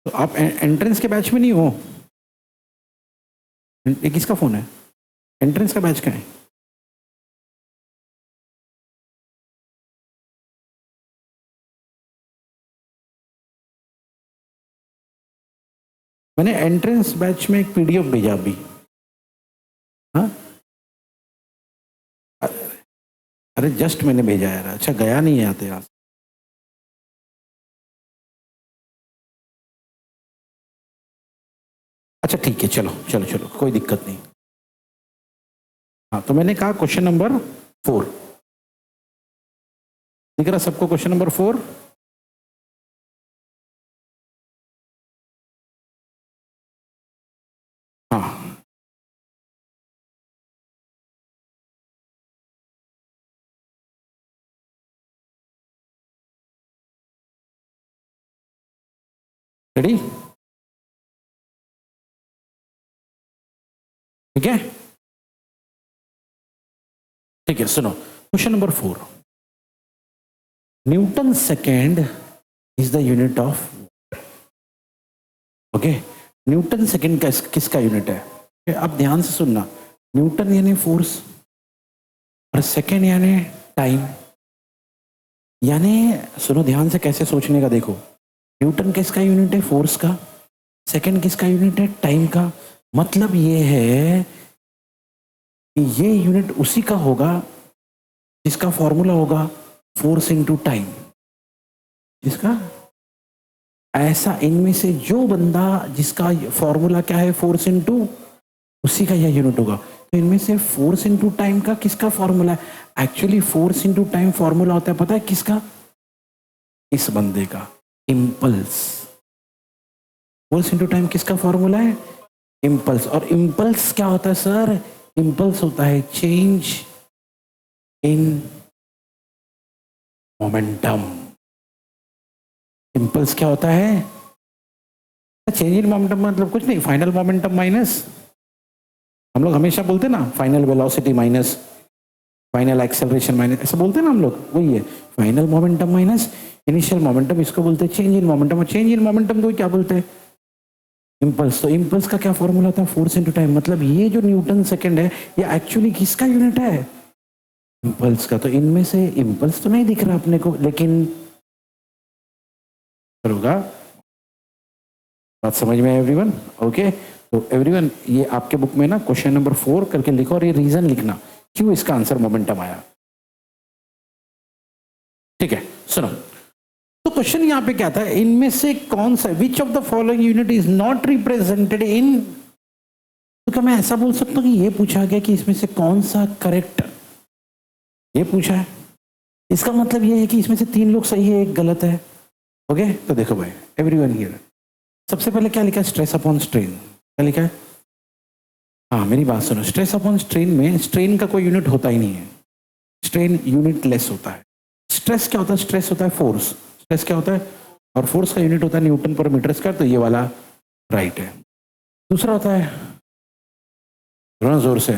तो आप एंट्रेंस के बैच में नहीं हो? ये किसका फोन है? एंट्रेंस का बैच का है? मैंने एंट्रेंस बैच में एक पीडीएफ भेजा अभी। हाँ, अरे जस्ट मैंने भेजा यार। अच्छा, गया नहीं है आते यहाँ। अच्छा ठीक है, चलो चलो चलो, कोई दिक्कत नहीं। हाँ, तो मैंने कहा क्वेश्चन नंबर 4 दिख रहा सबको? Question number 4। हाँ, रेडी? ठीक है, ठीक है, सुनो question number 4। Newton second is the unit of. Okay, Newton second का किसका यूनिट है? okay, अब ध्यान से सुनना। न्यूटन यानी फोर्स, और सेकेंड यानी टाइम। यानी सुनो ध्यान से, कैसे सोचने का देखो। न्यूटन किसका यूनिट है? फोर्स का। सेकेंड किसका यूनिट है? टाइम का। मतलब ये है कि ये यूनिट उसी का होगा जिसका फॉर्मूला होगा फोर्स इंटू टाइम। जिसका ऐसा, इनमें से जो बंदा जिसका फॉर्मूला क्या है? फोर्स इंटू, उसी का यह यूनिट होगा। तो इनमें से फोर्स इंटू टाइम का किसका फॉर्मूला है? Actually force into time formula होता है, पता है किसका? इस बंदे का, इम्पल्स। फोर्स इंटू टाइम किसका फॉर्मूला है? इम्पल्स। और इम्पल्स क्या होता है सर? इम्पल्स होता है चेंज इन मोमेंटम। इम्पल्स क्या होता है? चेंज इन मोमेंटम मतलब कुछ नहीं, फाइनल मोमेंटम माइनस, हम लोग हमेशा बोलते ना final velocity minus final acceleration minus, ऐसा बोलते हैं ना हम लोग, वही है final momentum minus initial momentum. इसको बोलते हैं चेंज इन मोमेंटम। और चेंज इन मोमेंटम को क्या बोलते हैं? इम्पल्स। तो इम्पल्स का क्या फॉर्मूला था? Force into time. मतलब ये जो न्यूटन सेकंड है, ये एक्चुअली किसका यूनिट है? इम्पल्स का। तो इनमें से इम्पल्स तो नहीं दिख रहा अपने को, लेकिन होगा। बात समझ में आया एवरीवन? ओके, तो एवरीवन ये आपके बुक में ना क्वेश्चन नंबर 4 करके लिखो, और ये रीजन लिखना क्यों इसका आंसर मोमेंटम आया। ठीक है, सुनो तो क्वेश्चन यहाँ पे क्या था, इनमें से कौन सा, which of the following unit is not represented in, तो क्या मैं ऐसा बोल सकता हूँ कि ये पूछा गया कि इसमें से कौन सा करेक्ट, ये पूछा है, इसका मतलब ये है कि इसमें से 3 लोग सही है, एक गलत है। ओके, तो देखो भाई, एवरीवन हियर, सबसे पहले क्या लिखा है, स्ट्रेस अपॉन स्ट्रेन, क्या लिखा है, हाँ मेरी बात सुनो, स्ट्रेस अपॉन स्ट्रेन में स्ट्रेन का कोई यूनिट होता ही नहीं है, स्ट्रेन यूनिट लेस होता है। स्ट्रेस क्या होता है, स्ट्रेस होता है फोर्स, स्ट्रेस क्या होता है, और फोर्स का यूनिट होता है न्यूटन पर मीटर स्क्वायर, तो ये वाला राइट है। दूसरा होता है, थोड़ा जोर से,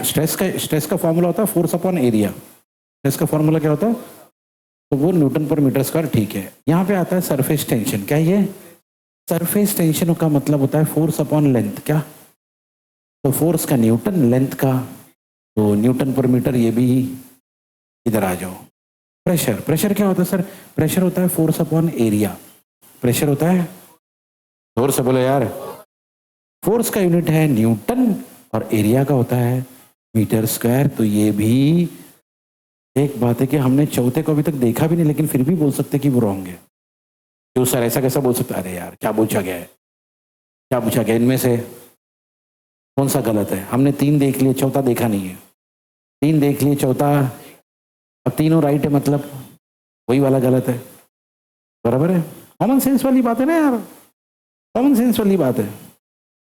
स्ट्रेस का फॉर्मूला होता है फोर्स अपॉन एरिया, स्ट्रेस का फॉर्मूला क्या होता है, तो वो न्यूटन पर मीटर स्क्वायर, ठीक है। यहाँ पे आता है सरफेस टेंशन, क्या ये सरफेस टेंशन का मतलब होता है फोर्स अपॉन लेंथ, क्या, तो फोर्स का न्यूटन, लेंथ का तो न्यूटन पर मीटर, ये भी इधर आ जाओ। प्रेशर, प्रेशर क्या होता है सर, प्रेशर होता है फोर्स अपॉन एरिया, प्रेशर होता है, जोर से बोलो यार, फोर्स का यूनिट है न्यूटन और एरिया का होता है मीटर स्क्वायर, तो ये भी एक बात है कि हमने चौथे को अभी तक देखा भी नहीं, लेकिन फिर भी बोल सकते कि वो रॉन्ग है। क्यों सर, ऐसा कैसा बोल सकता, अरे यार क्या पूछा गया है, क्या पूछा गया, इनमें से कौन सा गलत है, हमने 3 देख लिए, चौथा देखा नहीं है, 3 देख लिए, चौथा, अब तीनों राइट है, मतलब वही वाला गलत है, बराबर है। कॉमन सेंस वाली बात है ना यार, कॉमन सेंस वाली बात है।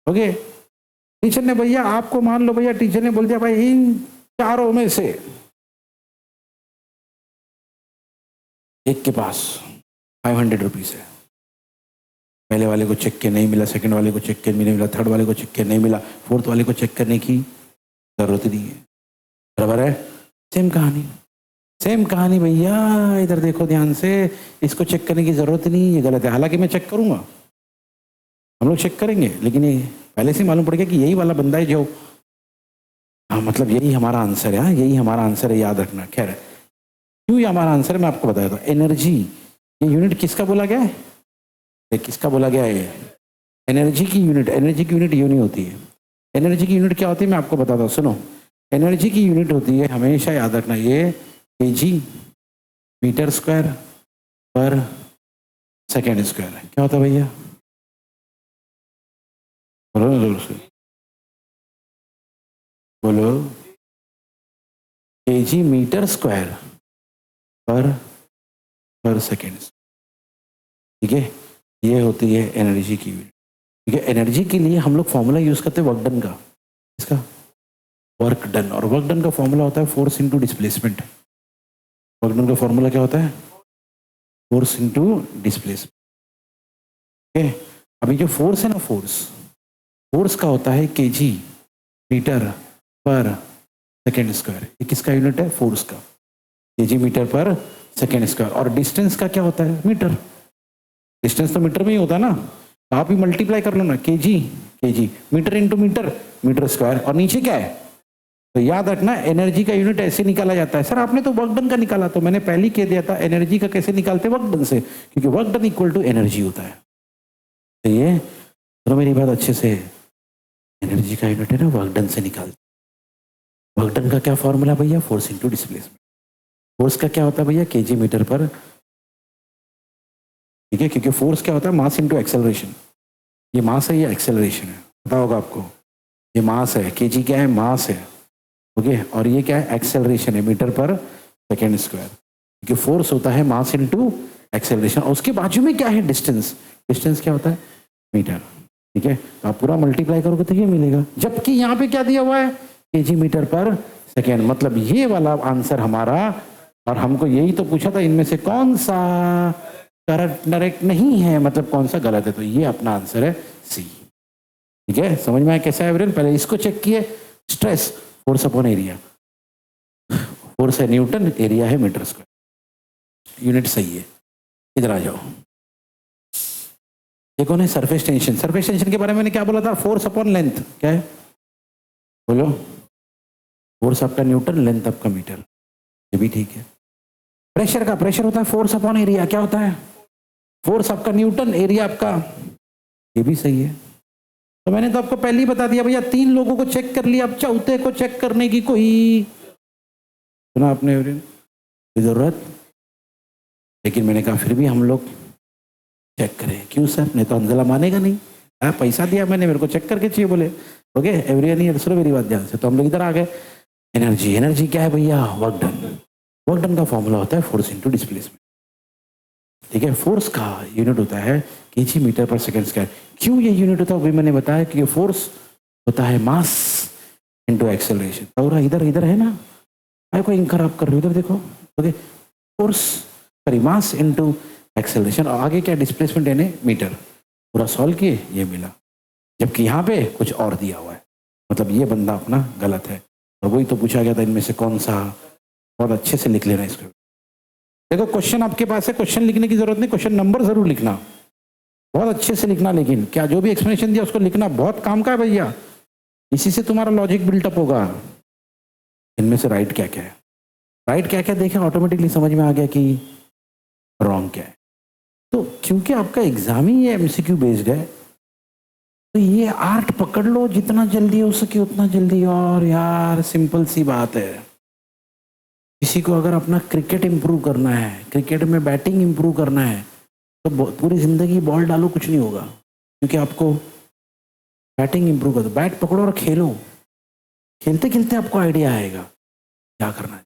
ओके, टीचर ने भैया आपको, मान लो भैया टीचर ने बोल दिया भाई इन चारों में से एक के पास 500 रुपीज है, पहले वाले को चेक के नहीं मिला, सेकंड वाले को चेक के नहीं मिला, थर्ड वाले को चेक के नहीं मिला, फोर्थ वाले को चेक करने की जरूरत नहीं है, बराबर है। सेम कहानी, सेम कहानी भैया, इधर देखो ध्यान से, इसको चेक करने की जरूरत नहीं, ये गलत है, हालांकि मैं चेक करूंगा, हम लोग चेक करेंगे, लेकिन ये पहले से मालूम पड़ गया कि यही वाला बंदा है जो, हाँ मतलब यही हमारा आंसर है, हाँ यही हमारा आंसर है, याद रखना। खैर क्यों ये हमारा आंसर है मैं आपको बता देता हूँ। एनर्जी, ये यूनिट किसका बोला गया है, किसका बोला गया है, एनर्जी की यूनिट, एनर्जी की यूनिट यूं नहीं होती है, एनर्जी की यूनिट क्या होती है मैं आपको बताता हूँ, सुनो, एनर्जी की यूनिट होती है, हमेशा याद रखना, ये केजी मीटर स्क्वायर पर सेकेंड स्क्वायर, क्या होता है भैया, बोलो ना जोर से, बोलो, केजी मीटर स्क्वायर पर सेकेंड, ठीक है, ये होती है एनर्जी की यूनिट, ठीक है। एनर्जी के लिए हम लोग फॉर्मूला यूज करते हैं वर्क डन का, इसका वर्क डन, और वर्क डन का फॉर्मूला होता है force into displacement, work done का फॉर्मूला क्या होता है, फोर्स इनटू डिस्प्लेसमेंट, ठीक है। अभी जो फोर्स है ना, फोर्स का होता है केजी मीटर पर सेकेंड स्क्वायर, ये किसका यूनिट है, फोर्स का, केजी मीटर पर सेकेंड स्क्वायर, और डिस्टेंस का क्या होता है, मीटर, डिस्टेंस तो मीटर में ही होता है ना, तो आप ही मल्टीप्लाई कर लो ना, KG metre into metre, metre square, और नीचे क्या है, तो याद रखना एनर्जी का यूनिट ऐसे निकाला जाता है। सर आपने तो वर्क डन का निकाला, तो मैंने पहले ही कह दिया था एनर्जी का कैसे निकालते, वर्क डन से, क्योंकि work done equal to energy होता है, तो ये तो मेरी बात अच्छे से, एनर्जी का यूनिट है ना वर्क डन से निकालते, वर्क डन का क्या फॉर्मूला भैया, फोर्स इंटू डिस्प्लेसमेंट, फोर्स का क्या होता है भैया, केजी मीटर पर, ठीक है, क्योंकि फोर्स क्या होता है, मास इंटू एक्सेलरेशन, ये मास है, ये एक्सेलरेशन है, पता होगा आपको, ये मास है, केजी क्या है, मास है, ओके, और ये क्या है, एक्सेलरेशन है, मीटर पर सेकेंड स्क्वायर, क्योंकि फोर्स होता है मास इंटू एक्सेलरेशन, और उसके बाजू में क्या है, डिस्टेंस, डिस्टेंस क्या होता है, मीटर, ठीक है, तो आप पूरा मल्टीप्लाई करोगे तो ये मिलेगा, जबकि यहाँ पे क्या दिया हुआ है, केजी मीटर पर सेकेंड, मतलब ये वाला आंसर हमारा, और हमको यही तो पूछा था इनमें से कौन सा करेक्ट नहीं है, मतलब कौन सा गलत है, तो ये अपना आंसर है सी, ठीक है। समझ में आया कैसा है एवरीवन, पहले इसको चेक किए, stress force upon area, force है न्यूटन, एरिया है मीटर स्क्वायर, यूनिट सही है। इधर आ जाओ, देखो ना सरफेस टेंशन, सरफेस टेंशन के बारे में मैंने क्या बोला था, फोर्स अपॉन लेंथ, क्या है बोलो, फोर्स आपका न्यूटन, लेंथ आपका मीटर, ये भी ठीक है। प्रेशर का, प्रेशर होता है फोर्स अपॉन एरिया, क्या होता है, फोर्स आपका न्यूटन, एरिया आपका, ये भी सही है। तो मैंने तो आपको पहले ही बता दिया भैया, 3 लोगों को चेक कर लिया, अब चौथे को चेक करने की कोई, सुना आपने जरूरत लेकिन मैंने कहा फिर भी हम लोग चेक करें। क्यों सर, नहीं तो अंजला मानेगा नहीं। पैसा दिया मैंने, मेरे को चेक करके चाहिए बोले। ओके एवरीवन हियर, सुनो मेरी बात ध्यान से। तो हम लोग इधर आ गए। एनर्जी, एनर्जी क्या है भैया? Work done. वर्क डन का फॉर्मूला होता है फोर्स इनटू डिस्प्लेसमेंट। ठीक है, फोर्स का यूनिट होता है केजी मीटर पर सेकंड स्क्वायर। क्यों ये यूनिट होता है वो मैंने बताया कि ये फोर्स होता है मास इनटू एक्सेलरेशन। तो इधर इधर है ना, मैं कोई इंक खराब कर रही हूँ, इधर देखो। Okay, force sorry mass into acceleration, और आगे क्या डिस्प्लेसमेंट यानी मीटर। पूरा सॉल्व किए, ये मिला। जबकि यहाँ पे कुछ और दिया हुआ है, मतलब ये बंदा अपना गलत है। और वही तो पूछा गया था इनमें से कौन सा। बहुत अच्छे से लिख लेना इसको। देखो क्वेश्चन आपके पास है, क्वेश्चन लिखने की जरूरत नहीं, क्वेश्चन नंबर जरूर लिखना, बहुत अच्छे से लिखना। लेकिन क्या जो भी एक्सप्लेनेशन दिया उसको लिखना बहुत काम का है भैया, इसी से तुम्हारा लॉजिक बिल्टअप होगा। इनमें से राइट क्या क्या है, राइट क्या क्या देखें, ऑटोमेटिकली समझ में आ गया कि रॉन्ग क्या है। तो क्योंकि आपका एग्जाम ही ये एमसीक्यू बेस्ड है, तो ये आर्ट पकड़ लो जितना जल्दी हो सके उतना जल्दी। और यार सिंपल सी बात है, किसी को अगर अपना क्रिकेट इंप्रूव करना है, क्रिकेट में बैटिंग इंप्रूव करना है, तो पूरी जिंदगी बॉल डालो कुछ नहीं होगा, क्योंकि आपको बैटिंग इंप्रूव कर दो। बैट पकड़ो और खेलो, खेलते खेलते आपको आइडिया आएगा क्या करना है।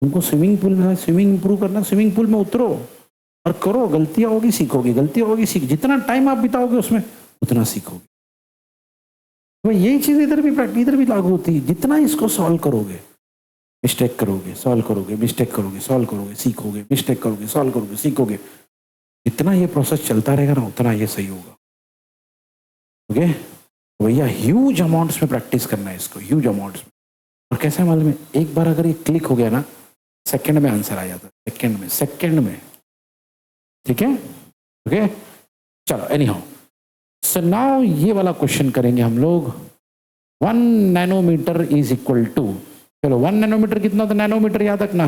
तुमको स्विमिंग पूल में स्विमिंग इंप्रूव करना, स्विमिंग पूल में उतरो और करो, गलतियां होगी सीखोगे, गलतियां होगी सीख, जितना टाइम आप बिताओगे उसमें उतना सीखोगे। तो यही चीज इधर भी इधर भी लागू होती है। जितना इसको सॉल्व करोगे, मिस्टेक करोगे, सॉल्व करोगे, मिस्टेक करोगे, सॉल्व करोगे, सीखोगे, मिस्टेक करोगे, सॉल्व करोगे, सीखोगे, जितना ये प्रोसेस चलता रहेगा ना उतना ये सही होगा। ओके, तो भैया ह्यूज अमाउंट्स में प्रैक्टिस करना है इसको, ह्यूज अमाउंट्स में। और कैसा मालूम है, एक बार अगर ये क्लिक हो गया ना, सेकंड में आंसर आ जाता है, सेकंड में। ठीक है, ओके चलो। एनी हाउ, सो नाउ ये वाला क्वेश्चन करेंगे हम लोग। 1 नैनोमीटर इज इक्वल टू, चलो 1 नैनोमीटर कितना होता है? नैनोमीटर याद रखना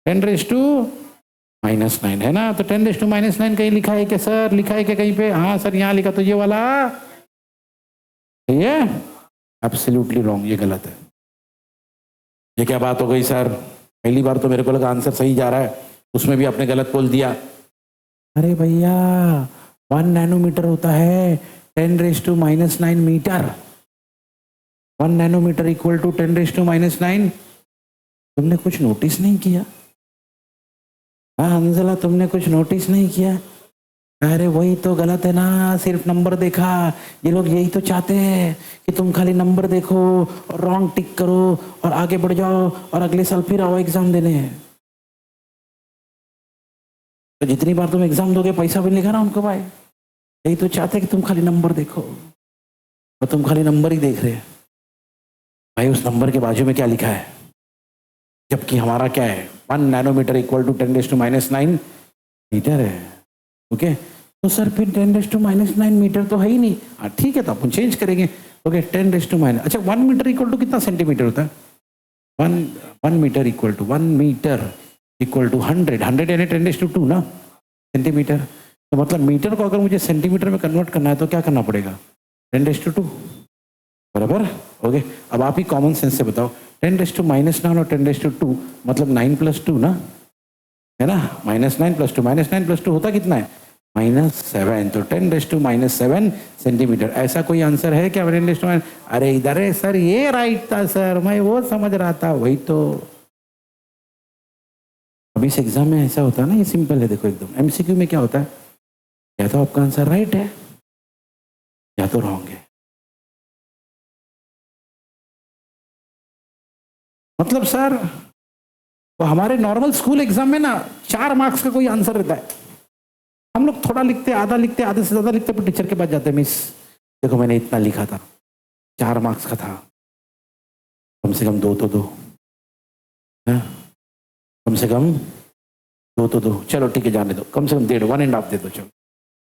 10⁻⁹ है ना। तो 10⁻⁹ कहीं लिखा है क्या सर? लिखा है क्या कहीं पे? हाँ सर यहाँ लिखा, तो ये वाला ये एब्सोल्युटली रॉन्ग, ये गलत है। ये क्या बात हो गई सर? पहली बार तो मेरे को लगा आंसर सही जा रहा है, उसमें भी आपने गलत बोल दिया। अरे भैया 1 नैनोमीटर होता है 10⁻⁹ मीटर। 1 nanometre equal to 10⁻⁹। तुमने कुछ नोटिस नहीं किया? हाँ अंजला, तुमने कुछ नोटिस नहीं किया? अरे वही तो गलत है ना, सिर्फ नंबर देखा। ये लोग यही तो चाहते हैं कि तुम खाली नंबर देखो और रॉन्ग टिक करो और आगे बढ़ जाओ और अगले साल फिर आओ एग्जाम देने। तो जितनी बार तुम एग्जाम दोगे पैसा भी मिलेगा ना उनको भाई। यही तो चाहते हैं कि तुम खाली नंबर देखो, और तुम खाली नंबर ही देख रहे हैं भाई। उस नंबर के बाजू में क्या लिखा है? जबकि हमारा क्या है, 1 नैनोमीटर इक्वल टू 10⁻⁹ मीटर है। ओके, तो सर फिर 10⁻⁹ मीटर तो है ही नहीं। हाँ ठीक है, तो अपन चेंज करेंगे। ओके 10⁻, अच्छा 1 मीटर इक्वल टू कितना सेंटीमीटर होता है? 1 metre equal to 1 metre equal to 100 यानी 10⁻² ना सेंटीमीटर। तो मतलब मीटर को अगर मुझे सेंटीमीटर में कन्वर्ट करना है तो क्या करना पड़ेगा? 10⁻², बराबर। ओके, अब आप ही कॉमन सेंस से बताओ, 10⁻⁹ और 10⁻² मतलब 9+2 ना, है ना। -9 + 2, -9 + 2 होता कितना है? -7। तो 10⁻⁷ सेंटीमीटर। ऐसा कोई आंसर है क्या 10⁻⁷? अरे इधर है सर, ये राइट था सर, मैं वो समझ रहा था। वही तो अभी इस एग्जाम में ऐसा होता है ना, ये सिंपल है देखो एकदम। एमसीक्यू में क्या होता है, या तो आपका आंसर राइट है या तो रॉन्ग है। मतलब सर तो हमारे नॉर्मल स्कूल एग्जाम में ना 4 मार्क्स का कोई आंसर रहता है। हम लोग थोड़ा लिखते, आधा लिखते, आधे से ज्यादा लिखते, पर टीचर के पास जाते, मिस देखो मैंने इतना लिखा था, 4 मार्क्स का था, कम से कम 2 तो दो, कम से कम 2 तो दो। चलो ठीक है जाने दो, कम से कम 1.5 1.5 दे दो। चलो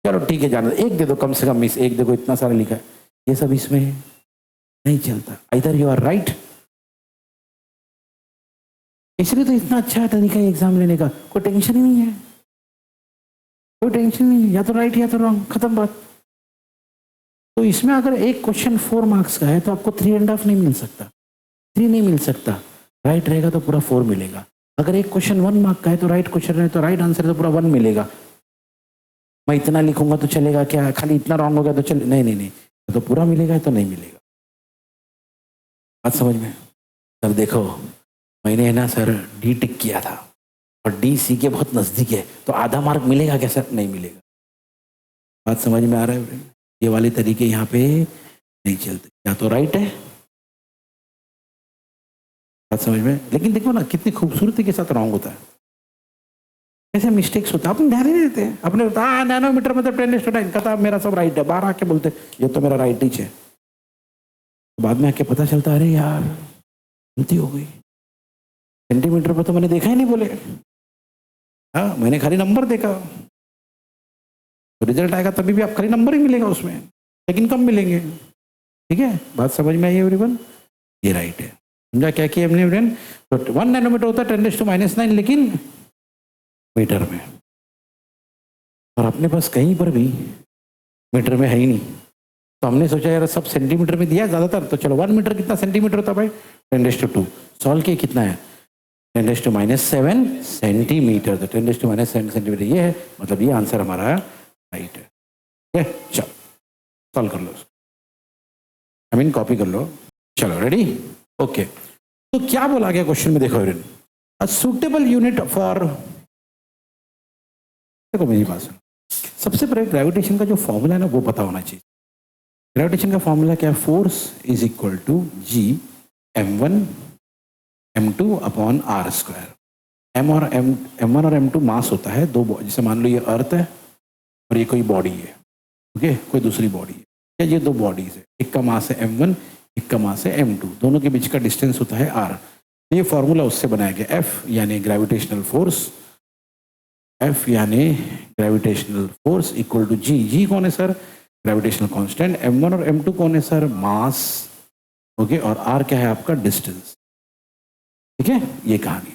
चलो ठीक है जाने दो, 1 दे दो कम से कम मिस, 1 देखो इतना सारा लिखा है। ये सब इसमें नहीं चलता, इधर यू आर राइट। इसलिए तो इतना अच्छा तरीका है एग्जाम लेने का, कोई टेंशन ही नहीं है, कोई टेंशन नहीं, या तो राइट या तो रॉन्ग, खत्म बात। तो इसमें अगर एक क्वेश्चन 4 मार्क्स का है तो आपको 3.5 नहीं मिल सकता, 3 नहीं मिल सकता। राइट रहेगा तो पूरा 4 मिलेगा। अगर एक क्वेश्चन 1 मार्क का है तो राइट क्वेश्चन है तो राइट आंसर तो पूरा 1 मिलेगा। मैं इतना लिखूंगा तो चलेगा क्या, खाली इतना रॉन्ग हो गया तो चले, नहीं नहीं नहीं, तो पूरा मिलेगा तो नहीं मिलेगा। बात समझ में? सर देखो मैंने है ना सर डी टिक किया था और डी सी के बहुत नजदीक है तो आधा मार्क मिलेगा क्या सर? नहीं मिलेगा। बात समझ में आ रहा है? ये वाले तरीके यहाँ पे नहीं चलते, या तो राइट है। बात समझ में? लेकिन देखो ना कितनी खूबसूरती के साथ रॉन्ग होता है, ऐसे मिस्टेक्स होता है, अपन ध्यान नहीं देते। अपने नैनोमीटर मतलब 10⁻⁹ कहता मेरा सब राइट है, बाहर आके बोलते ये तो मेरा राइट ही है। तो बाद में आके पता चलता अरे यार गलती हो गई, सेंटीमीटर पर तो मैंने देखा ही नहीं बोले, हाँ मैंने खाली नंबर देखा। तो रिजल्ट आएगा तभी भी आप खाली नंबर ही मिलेगा उसमें, लेकिन कम मिलेंगे। ठीक है, बात समझ में आई एवरीवन? ये राइट है। समझा क्या किया हमने एवरीवन? तो 1 नैनोमीटर होता है 10⁻⁹, लेकिन मीटर में, और अपने पास कहीं पर भी मीटर में है ही नहीं। तो हमने सोचा यार सब सेंटीमीटर में दिया ज्यादातर, तो चलो 1 मीटर कितना सेंटीमीटर होता है भाई? 10⁻²। सॉल्व किए कितना है? 10⁻⁷ सेंटीमीटर। तो 10⁻⁷ सेंटीमीटर ये है, मतलब ये आंसर हमारा राइट है। ठीक है, चलो सॉल्व कर लो, आई मीन कॉपी कर लो। चलो रेडी? ओके, तो क्या बोला गया क्वेश्चन में? देखो everyone, a suitable unit for, देखो मेरी बात सुनो, सबसे पहले ग्रेविटेशन का जो फॉर्मूला है ना वो पता होना चाहिए। ग्रेविटेशन का फॉर्मूला क्या है? Force is equal to G m1 m2 upon r²। m1 और m2 मास होता है दो, जैसे मान लो ये अर्थ है और ये कोई बॉडी है, ओके, कोई दूसरी बॉडी है, या ये दो बॉडीज है, एक का मास है m1, एक का मास है m2, दोनों के बीच का डिस्टेंस होता है r। तो ये फॉर्मूला उससे बनाया गया, F यानी ग्रेविटेशनल फोर्स, F यानी ग्रेविटेशनल फोर्स इक्वल टू जी। जी कौन है सर? Gravitational constant. m1 और m2 कौन है सर? मास, ओके, और r क्या है आपका? डिस्टेंस। ठीक है, ये कहानी।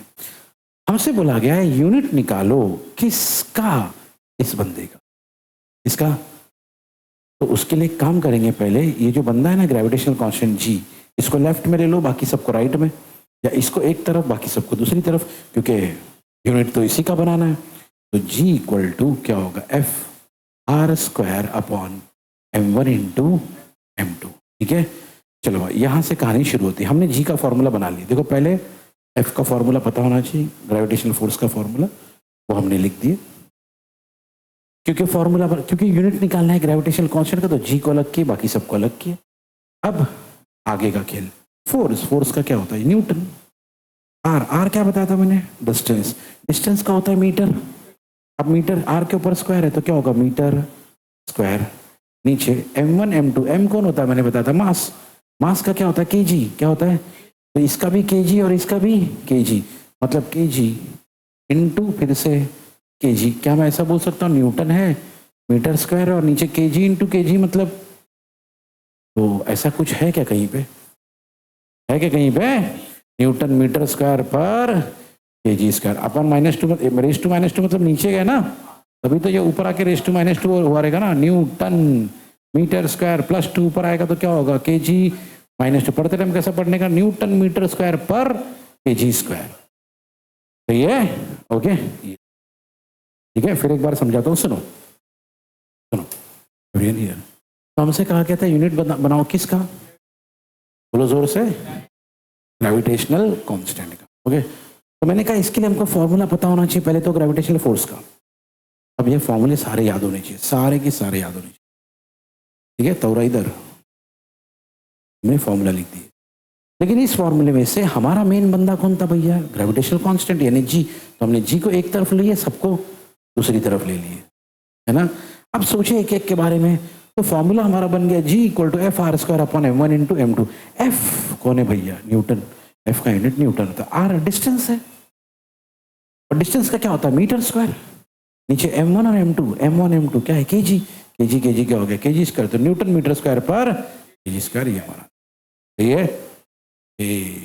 हमसे बोला गया है यूनिट निकालो किसका? इस बंदे का, इसका। तो उसके लिए काम करेंगे, पहले ये जो बंदा है ना ग्रेविटेशनल कांस्टेंट जी, इसको लेफ्ट में ले लो, बाकी सबको राइट में, या इसको एक तरफ बाकी सबको दूसरी तरफ, क्योंकि यूनिट तो इसी का बनाना है। तो जी इक्वल टू क्या होगा? f r² upon m1 into m2। ठीक है, चलो भाई यहाँ से कहानी शुरू होती है। हमने जी का फॉर्मूला बना लिया। देखो पहले एफ का फॉर्मूला पता होना चाहिए, ग्रेविटेशनल फोर्स का फॉर्मूला, वो हमने लिख दिए। क्योंकि फॉर्मूला, क्योंकि यूनिट निकालना है ग्रेविटेशनल कांस्टेंट का, तो जी को अलग किए, बाकी सबको अलग किए। अब आगे का खेल, फोर्स, फोर्स का क्या होता है? न्यूटन। आर, आर क्या बताया था मैंने? डिस्टेंस, डिस्टेंस का होता है मीटर। अब मीटर आर के ऊपर स्क्वायर है तो क्या होगा? Metre square. नीचे m1 m2, m कौन होता है? मैंने बताया था मास, मास का क्या होता है? केजी। क्या होता है? तो इसका भी केजी और इसका भी केजी, मतलब केजी इनटू फिर से केजी। क्या मैं ऐसा बोल सकता हूँ? न्यूटन है मीटर स्क्वायर और नीचे केजी इनटू केजी, मतलब तो ऐसा कुछ है क्या कहीं पे? है क्या कहीं पे? न्यूटन मीटर स्क्वायर पर KG square upon -2, raise to -2 मतलब नीचे गए ना, तभी तो ये ऊपर आके रेस टू -2 हुआ रहेगा ना। न्यूटन मीटर स्क्वायर +2 ऊपर आएगा तो क्या होगा? केजी -2। पढ़ते टाइम कैसा पढ़ने का? न्यूटन मीटर स्क्वायर पर केजी स्क्वायर। तो ये ओके, ठीक है। फिर एक बार समझाता हूँ, सुनो सुनो। तो हमसे कहा गया था यूनिट बनाओ किसका? बोलो जोर से। ग्रेविटेशनल कांस्टेंट का। ओके, तो मैंने कहा इसके लिए हमको फॉर्मूला पता होना चाहिए पहले तो ग्रेविटेशनल फोर्स का। अब ये फॉर्मूले सारे याद होने चाहिए, सारे के सारे याद होने चाहिए। ठीक है, तो इधर हमने फॉर्मूला लिख दिए, लेकिन इस फॉर्मूले में से हमारा मेन बंदा कौन था भैया? ग्रेविटेशनल कांस्टेंट यानी जी। तो हमने जी को एक तरफ लिए, सबको दूसरी तरफ ले लिए, है ना। अब सोचे एक एक के बारे में। तो फॉर्मूला हमारा बन गया G equal to f r² upon m1 into m2। F कौन है भैया? न्यूटन। एफ का यूनिट न्यूटन होता है। आर डिस्टेंस है, और डिस्टेंस का क्या होता है? Metre square. नीचे m1 और m1 m2 क्या है? केजी। केजी केजी क्या हो गया? KG square. तो न्यूटन मीटर स्क्वायर पर केजी स्क्वायर, ये हमारा। ये